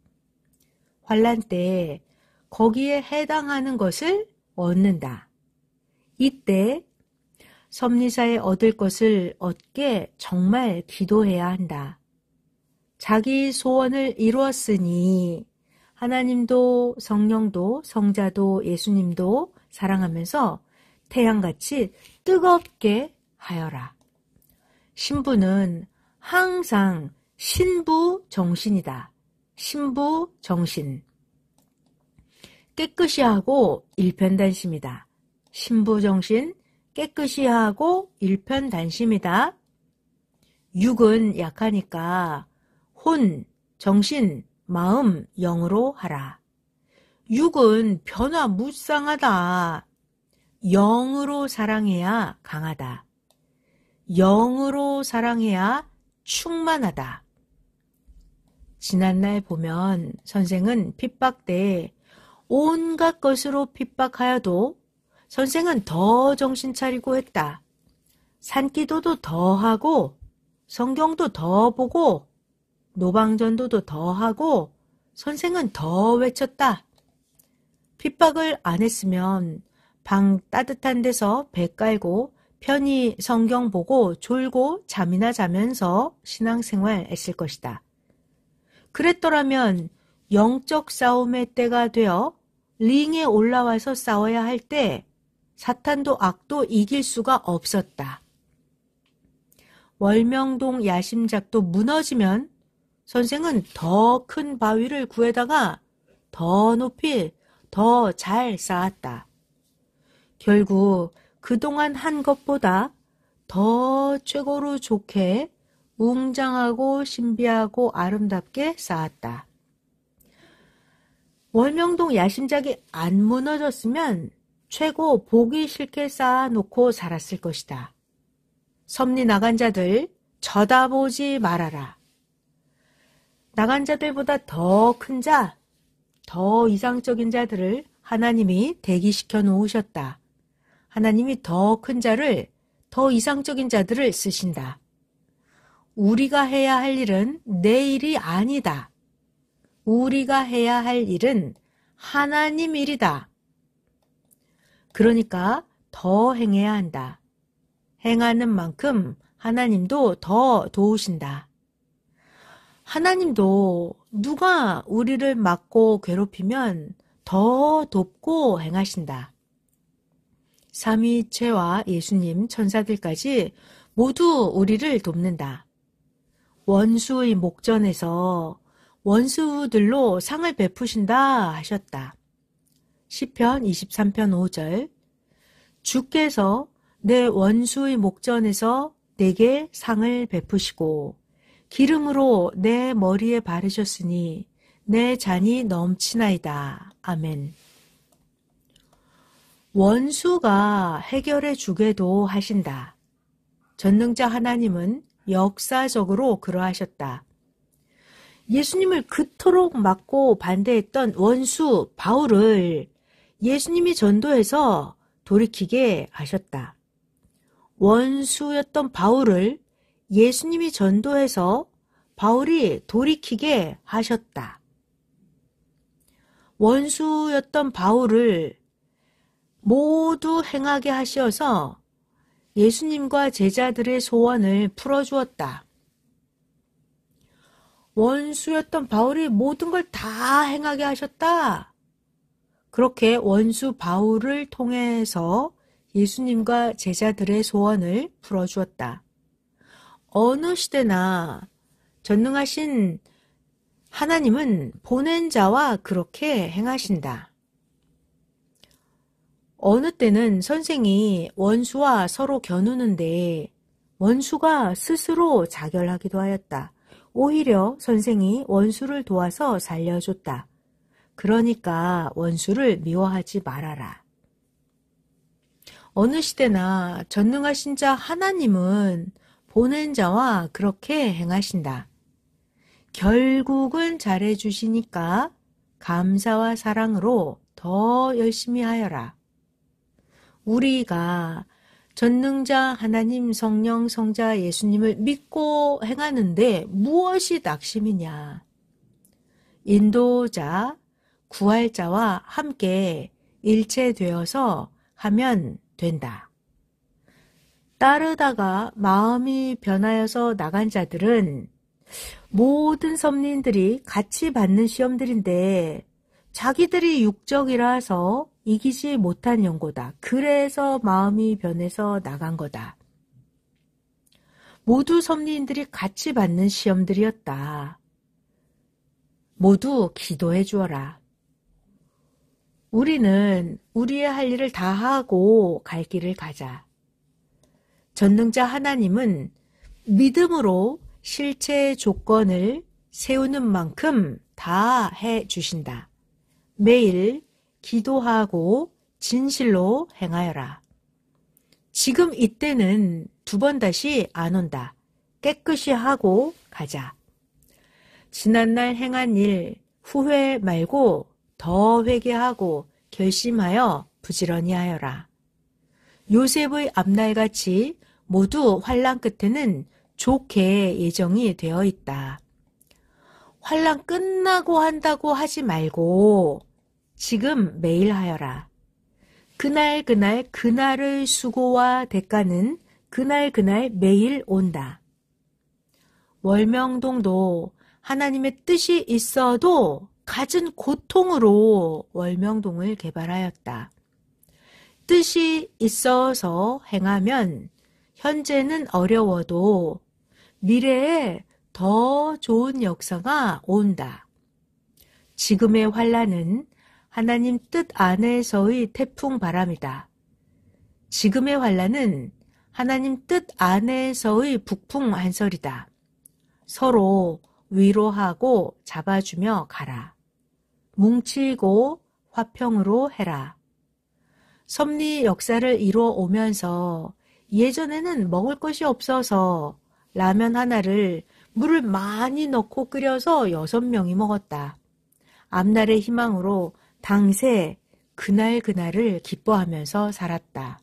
환난 때 거기에 해당하는 것을 얻는다. 이때 섭리사에 얻을 것을 얻게 정말 기도해야 한다. 자기 소원을 이루었으니 하나님도 성령도 성자도 예수님도 사랑하면서 태양같이 뜨겁게 하여라. 신부는 항상 신부 정신이다. 신부 정신. 깨끗이 하고 일편단심이다. 신부 정신 깨끗이 하고 일편단심이다. 육은 약하니까 혼, 정신, 마음, 영으로 하라. 육은 변화무쌍하다. 영으로 사랑해야 강하다. 영으로 사랑해야 충만하다. 지난날 보면 선생은 핍박 때 온갖 것으로 핍박하여도 선생은 더 정신 차리고 했다. 산기도도 더 하고 성경도 더 보고 노방전도도 더 하고 선생은 더 외쳤다. 핍박을 안 했으면 방 따뜻한 데서 배 깔고 편히 성경 보고 졸고 잠이나 자면서 신앙생활 했을 것이다. 그랬더라면 영적 싸움의 때가 되어 링에 올라와서 싸워야 할 때 사탄도 악도 이길 수가 없었다. 월명동 야심작도 무너지면 선생은 더 큰 바위를 구해다가 더 높이 더 잘 쌓았다. 결국 그동안 한 것보다 더 최고로 좋게 웅장하고 신비하고 아름답게 쌓았다. 월명동 야심작이 안 무너졌으면 최고 보기 싫게 쌓아놓고 살았을 것이다. 섭리 나간 자들 쳐다보지 말아라. 나간 자들보다 더 큰 자, 더 이상적인 자들을 하나님이 대기시켜 놓으셨다. 하나님이 더 큰 자를, 더 이상적인 자들을 쓰신다. 우리가 해야 할 일은 내 일이 아니다. 우리가 해야 할 일은 하나님 일이다. 그러니까 더 행해야 한다. 행하는 만큼 하나님도 더 도우신다. 하나님도 누가 우리를 막고 괴롭히면 더 돕고 행하신다. 삼위일체와 예수님, 천사들까지 모두 우리를 돕는다. 원수의 목전에서 원수들로 상을 베푸신다 하셨다. 시편 23편 5절. 주께서 내 원수의 목전에서 내게 상을 베푸시고 기름으로 내 머리에 바르셨으니 내 잔이 넘치나이다. 아멘. 원수가 해결해 주게도 하신다. 전능자 하나님은 역사적으로 그러하셨다. 예수님을 그토록 막고 반대했던 원수 바울을 예수님이 전도해서 돌이키게 하셨다. 원수였던 바울을 예수님이 전도해서 바울이 돌이키게 하셨다. 원수였던 바울을 모두 행하게 하셔서 예수님과 제자들의 소원을 풀어주었다. 원수였던 바울이 모든 걸 다 행하게 하셨다. 그렇게 원수 바울을 통해서 예수님과 제자들의 소원을 풀어주었다. 어느 시대나 전능하신 하나님은 보낸 자와 그렇게 행하신다. 어느 때는 선생이 원수와 서로 겨누는데 원수가 스스로 자결하기도 하였다. 오히려 선생이 원수를 도와서 살려줬다. 그러니까 원수를 미워하지 말아라. 어느 시대나 전능하신 자 하나님은 보낸 자와 그렇게 행하신다. 결국은 잘해주시니까 감사와 사랑으로 더 열심히 하여라. 우리가 전능자 하나님 성령 성자 예수님을 믿고 행하는데 무엇이 낙심이냐. 인도자, 구할자와 함께 일체되어서 하면 된다. 따르다가 마음이 변하여서 나간 자들은 모든 섭리인들이 같이 받는 시험들인데 자기들이 육적이라서 이기지 못한 연고다. 그래서 마음이 변해서 나간 거다. 모두 섭리인들이 같이 받는 시험들이었다. 모두 기도해 주어라. 우리는 우리의 할 일을 다 하고 갈 길을 가자. 전능자 하나님은 믿음으로 실체의 조건을 세우는 만큼 다 해 주신다. 매일 기도하고 진실로 행하여라. 지금 이때는 두 번 다시 안 온다. 깨끗이 하고 가자. 지난날 행한 일 후회 말고 더 회개하고 결심하여 부지런히 하여라. 요셉의 앞날같이 모두 환난 끝에는 좋게 예정이 되어 있다. 환난 끝나고 한다고 하지 말고 지금 매일 하여라. 그날의 수고와 대가는 그날 매일 온다. 월명동도 하나님의 뜻이 있어도 갖은 고통으로 월명동을 개발하였다. 뜻이 있어서 행하면 현재는 어려워도 미래에 더 좋은 역사가 온다. 지금의 환난은 하나님 뜻 안에서의 태풍 바람이다. 지금의 환난은 하나님 뜻 안에서의 북풍 한설이다. 서로 위로하고 잡아주며 가라. 뭉치고 화평으로 해라. 섭리 역사를 이루어 오면서 예전에는 먹을 것이 없어서 라면 하나를 물을 많이 넣고 끓여서 6명이 먹었다. 앞날의 희망으로 당세 그날그날을 기뻐하면서 살았다.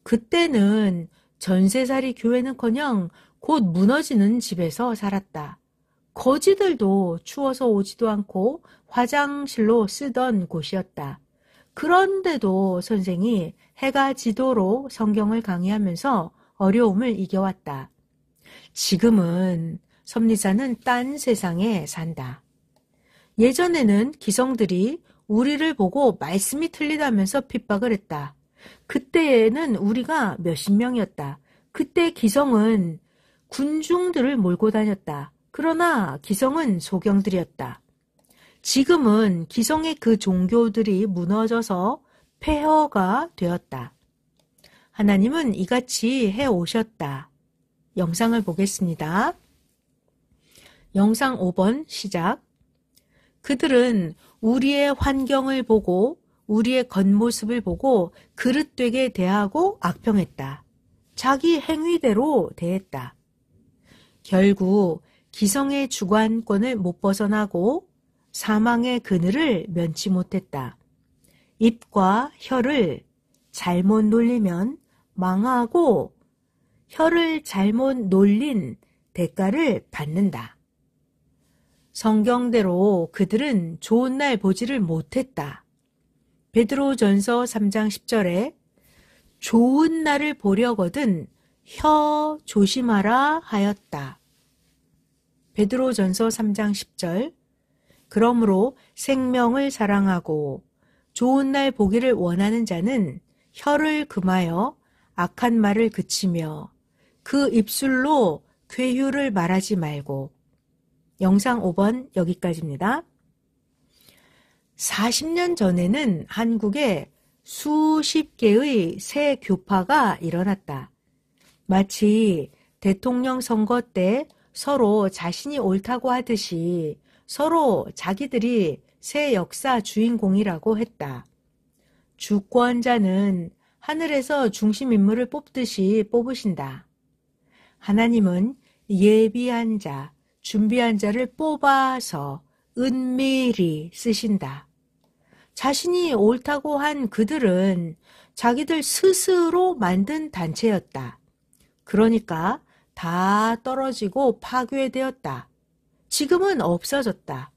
그때는 전세살이 교회는커녕 곧 무너지는 집에서 살았다. 거지들도 추워서 오지도 않고 화장실로 쓰던 곳이었다. 그런데도 선생이 해가 지도록 성경을 강의하면서 어려움을 이겨왔다. 지금은 섭리사는 딴 세상에 산다. 예전에는 기성들이 우리를 보고 말씀이 틀리다면서 핍박을 했다. 그때에는 우리가 몇십 명이었다. 그때 기성은 군중들을 몰고 다녔다. 그러나 기성은 소경들이었다. 지금은 기성의 그 종교들이 무너져서 폐허가 되었다. 하나님은 이같이 해오셨다. 영상을 보겠습니다. 영상 5번 시작. 그들은 우리의 환경을 보고 우리의 겉모습을 보고 그릇되게 대하고 악평했다. 자기 행위대로 대했다. 결국 기성의 주관권을 못 벗어나고 사망의 그늘을 면치 못했다. 입과 혀를 잘못 놀리면 망하고 혀를 잘못 놀린 대가를 받는다. 성경대로 그들은 좋은 날 보지를 못했다. 베드로전서 3장 10절에 좋은 날을 보려거든 혀 조심하라 하였다. 베드로전서 3장 10절. 그러므로 생명을 사랑하고 좋은 날 보기를 원하는 자는 혀를 금하여 악한 말을 그치며 그 입술로 괴휴를 말하지 말고. 영상 5번 여기까지입니다. 40년 전에는 한국에 수십 개의 새 교파가 일어났다. 마치 대통령 선거 때 서로 자신이 옳다고 하듯이 서로 자기들이 새 역사 주인공이라고 했다. 주권자는 하늘에서 중심인물을 뽑듯이 뽑으신다. 하나님은 예비한 자, 준비한 자를 뽑아서 은밀히 쓰신다. 자신이 옳다고 한 그들은 자기들 스스로 만든 단체였다. 그러니까 다 떨어지고 파괴되었다. 지금은 없어졌다.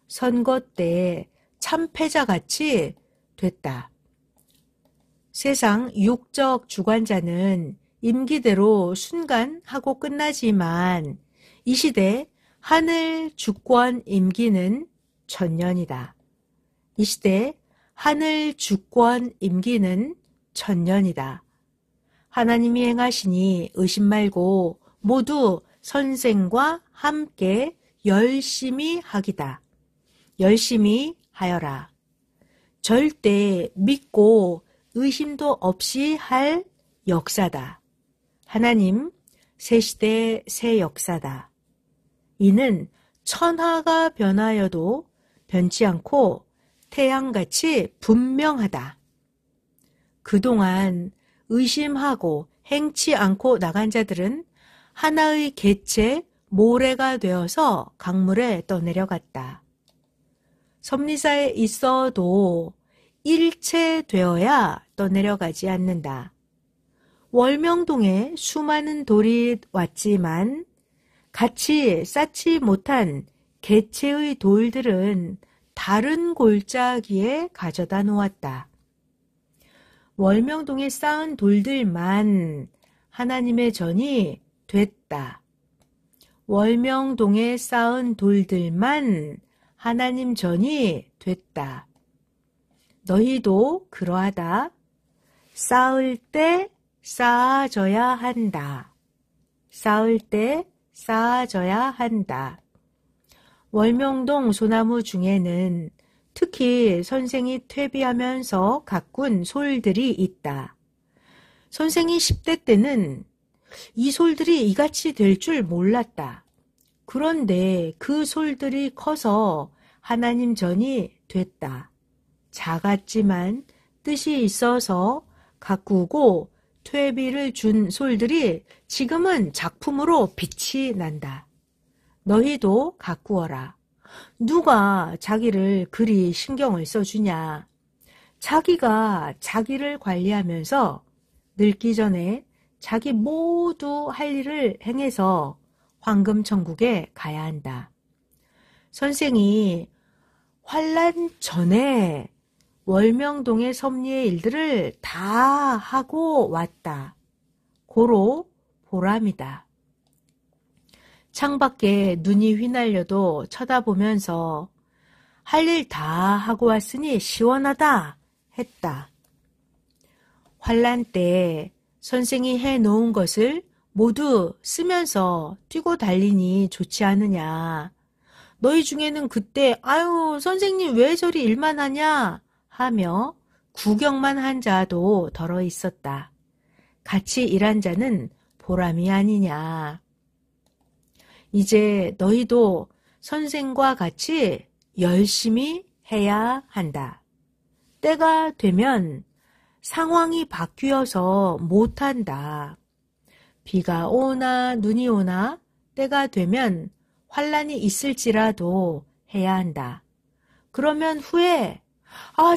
선거 때 참패자같이 됐다. 세상 육적 주관자는 임기대로 순간 하고 끝나지만 이 시대 하늘 주권 임기는 천년이다. 이 시대 하늘 주권 임기는 천년이다. 하나님이 행하시니 의심 말고 모두 선생과 함께 열심히 하기다. 열심히 하여라. 절대 믿고 의심도 없이 할 역사다. 하나님 새 시대 새 역사다. 이는 천하가 변하여도 변치 않고 태양같이 분명하다. 그동안 의심하고 행치 않고 나간 자들은 하나의 갯체 모래가 되어서 강물에 떠내려갔다. 섭리사에 있어도 일체되어야 떠내려가지 않는다. 월명동에 수많은 돌이 왔지만 같이 쌓지 못한 갯체의 돌들은 다른 골짜기에 가져다 놓았다. 월명동에 쌓은 돌들만 하나님의 전이 됐다. 월명동에 쌓은 돌들만 하나님 전이 됐다. 너희도 그러하다. 쌓을 때 쌓아져야 한다. 쌓을 때 쌓아져야 한다. 월명동 소나무 중에는 특히 선생이 퇴비하면서 가꾼 솔들이 있다. 선생이 10대 때는 이 솔들이 이같이 될 줄 몰랐다. 그런데 그 솔들이 커서 하나님 전이 됐다. 작았지만 뜻이 있어서 가꾸고 퇴비를 준 솔들이 지금은 작품으로 빛이 난다. 너희도 가꾸어라. 누가 자기를 그리 신경을 써주냐. 자기가 자기를 관리하면서 늙기 전에 자기 모두 할 일을 행해서 황금천국에 가야 한다. 선생이 환란 전에 월명동의 섭리의 일들을 다 하고 왔다. 고로 보람이다. 창밖에 눈이 휘날려도 쳐다보면서 할 일 다 하고 왔으니 시원하다 했다. 환란 때 선생이 해놓은 것을 모두 쓰면서 뛰고 달리니 좋지 않으냐. 너희 중에는 그때 아유 선생님 왜 저리 일만 하냐 하며 구경만 한 자도 덜어 있었다. 같이 일한 자는 보람이 아니냐. 이제 너희도 선생과 같이 열심히 해야 한다. 때가 되면 상황이 바뀌어서 못한다. 비가 오나 눈이 오나 때가 되면 환란이 있을지라도 해야 한다. 그러면 후에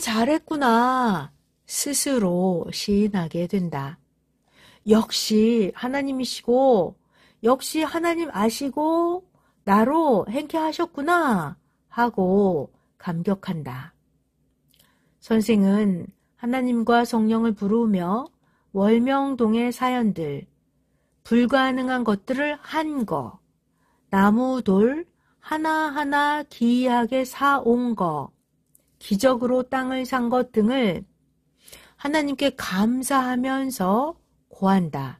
잘했구나 스스로 시인하게 된다. 역시 하나님이시고 역시 하나님 아시고 나로 행케하셨구나 하고 감격한다. 선생은 하나님과 성령을 부르며 월명동의 사연들, 불가능한 것들을 한 거, 나무 돌 하나하나 기이하게 사온 거, 기적으로 땅을 산 것 등을 하나님께 감사하면서 고한다.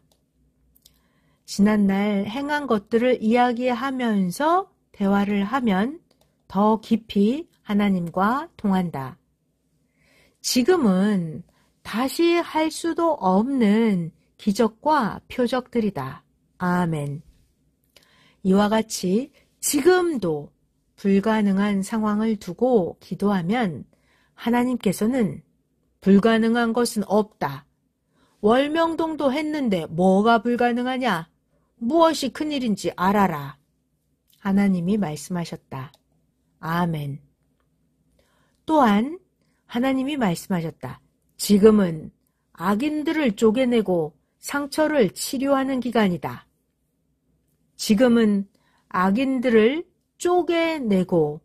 지난날 행한 것들을 이야기하면서 대화를 하면 더 깊이 하나님과 통한다. 지금은 다시 할 수도 없는 기적과 표적들이다. 아멘. 이와 같이 지금도 불가능한 상황을 두고 기도하면 하나님께서는 불가능한 것은 없다. 월명동도 했는데 뭐가 불가능하냐? 무엇이 큰일인지 알아라. 하나님이 말씀하셨다. 아멘. 또한 하나님이 말씀하셨다. 지금은 악인들을 쪼개내고 상처를 치료하는 기간이다. 지금은 악인들을 쪼개내고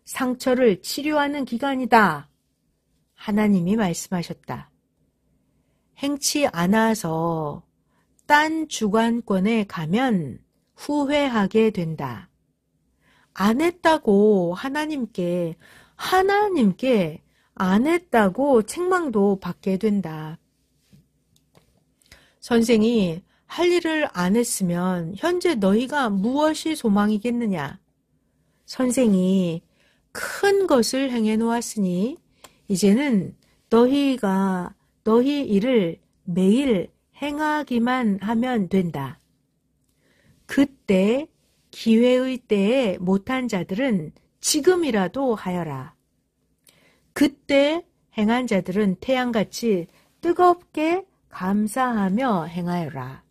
상처를 치료하는 기간이다. 하나님이 말씀하셨다. 행치 않아서 딴 주관권에 가면 후회하게 된다. 안 했다고 하나님께 안 했다고 책망도 받게 된다. 선생이 할 일을 안 했으면 현재 너희가 무엇이 소망이겠느냐? 선생이 큰 것을 행해 놓았으니 이제는 너희 일을 매일 행하기만 하면 된다. 그때 기회의 때에 못한 자들은 지금이라도 하여라. 그때 행한 자들은 태양같이 뜨겁게 감사하며 행하여라.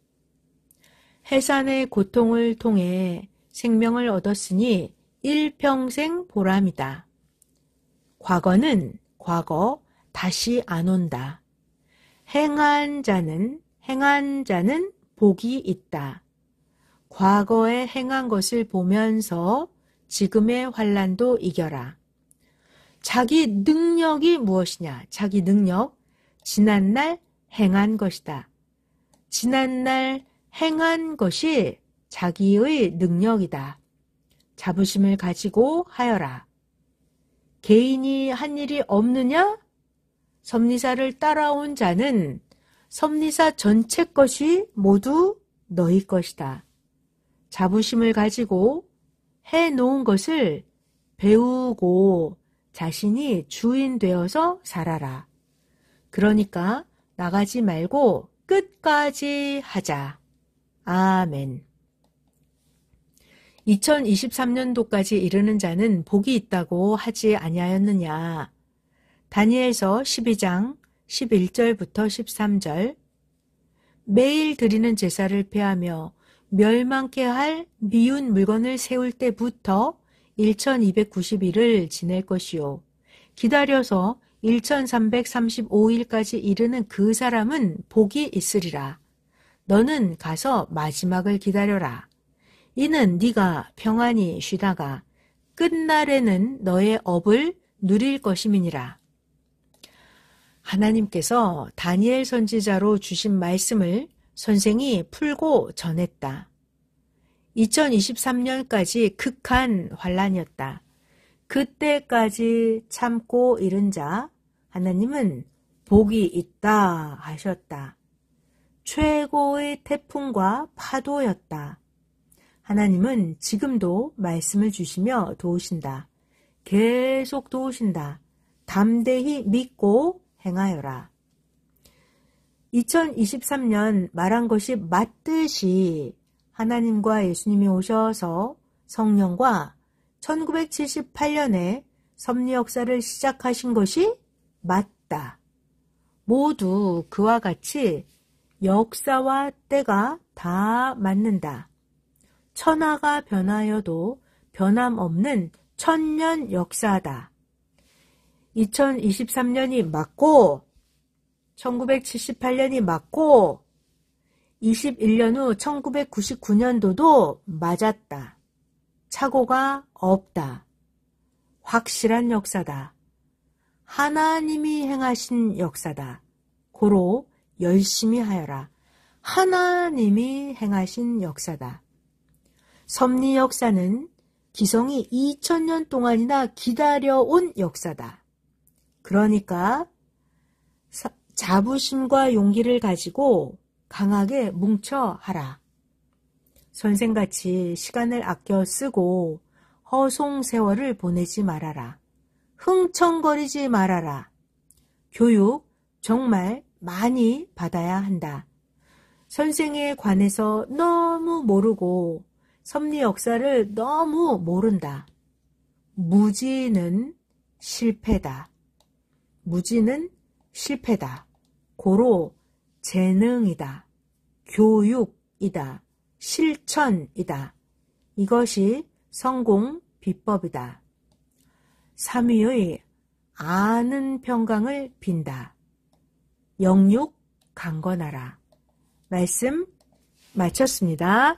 해산의 고통을 통해 생명을 얻었으니 일평생 보람이다. 과거는 과거 다시 안 온다. 행한 자는 복이 있다. 과거에 행한 것을 보면서 지금의 환난도 이겨라. 자기 능력이 무엇이냐? 자기 능력, 지난날 행한 것이다. 지난날 행한 것이 자기의 능력이다. 자부심을 가지고 하여라. 개인이 한 일이 없느냐? 섭리사를 따라온 자는 섭리사 전체 것이 모두 너희 것이다. 자부심을 가지고 해놓은 것을 배우고 자신이 주인 되어서 살아라. 그러니까 나가지 말고 끝까지 하자. 아멘. 2023년도까지 이르는 자는 복이 있다고 하지 아니하였느냐. 다니엘서 12장 11절부터 13절. 매일 드리는 제사를 폐하며 멸망케 할 미운 물건을 세울 때부터 1290일을 지낼 것이요. 기다려서 1335일까지 이르는 그 사람은 복이 있으리라. 너는 가서 마지막을 기다려라. 이는 네가 평안히 쉬다가 끝날에는 너의 업을 누릴 것임이니라. 하나님께서 다니엘 선지자로 주신 말씀을 선생이 풀고 전했다. 2023년까지 극한 환란이었다. 그때까지 참고 이른 자 하나님은 복이 있다 하셨다. 최고의 태풍과 파도였다. 하나님은 지금도 말씀을 주시며 도우신다. 계속 도우신다. 담대히 믿고 행하여라. 2023년 말한 것이 맞듯이 하나님과 예수님이 오셔서 성령과 1978년에 섭리 역사를 시작하신 것이 맞다. 모두 그와 같이 역사와 때가 다 맞는다. 천하가 변하여도 변함없는 천년 역사다. 2023년이 맞고 1978년이 맞고 21년 후 1999년도도 맞았다. 착오가 없다. 확실한 역사다. 하나님이 행하신 역사다. 고로 열심히 하여라. 하나님이 행하신 역사다. 섭리 역사는 기성이 2000년 동안이나 기다려온 역사다. 그러니까 자부심과 용기를 가지고 강하게 뭉쳐 하라. 선생같이 시간을 아껴 쓰고 허송세월을 보내지 말아라. 흥청거리지 말아라. 교육 정말 많이 받아야 한다. 선생에 관해서 너무 모르고 섭리 역사를 너무 모른다. 무지는 실패다. 무지는 실패다. 고로 재능이다. 교육이다. 실천이다. 이것이 성공 비법이다. 삼위의 아는 평강을 빈다. 영육 강건하라. 말씀 마쳤습니다.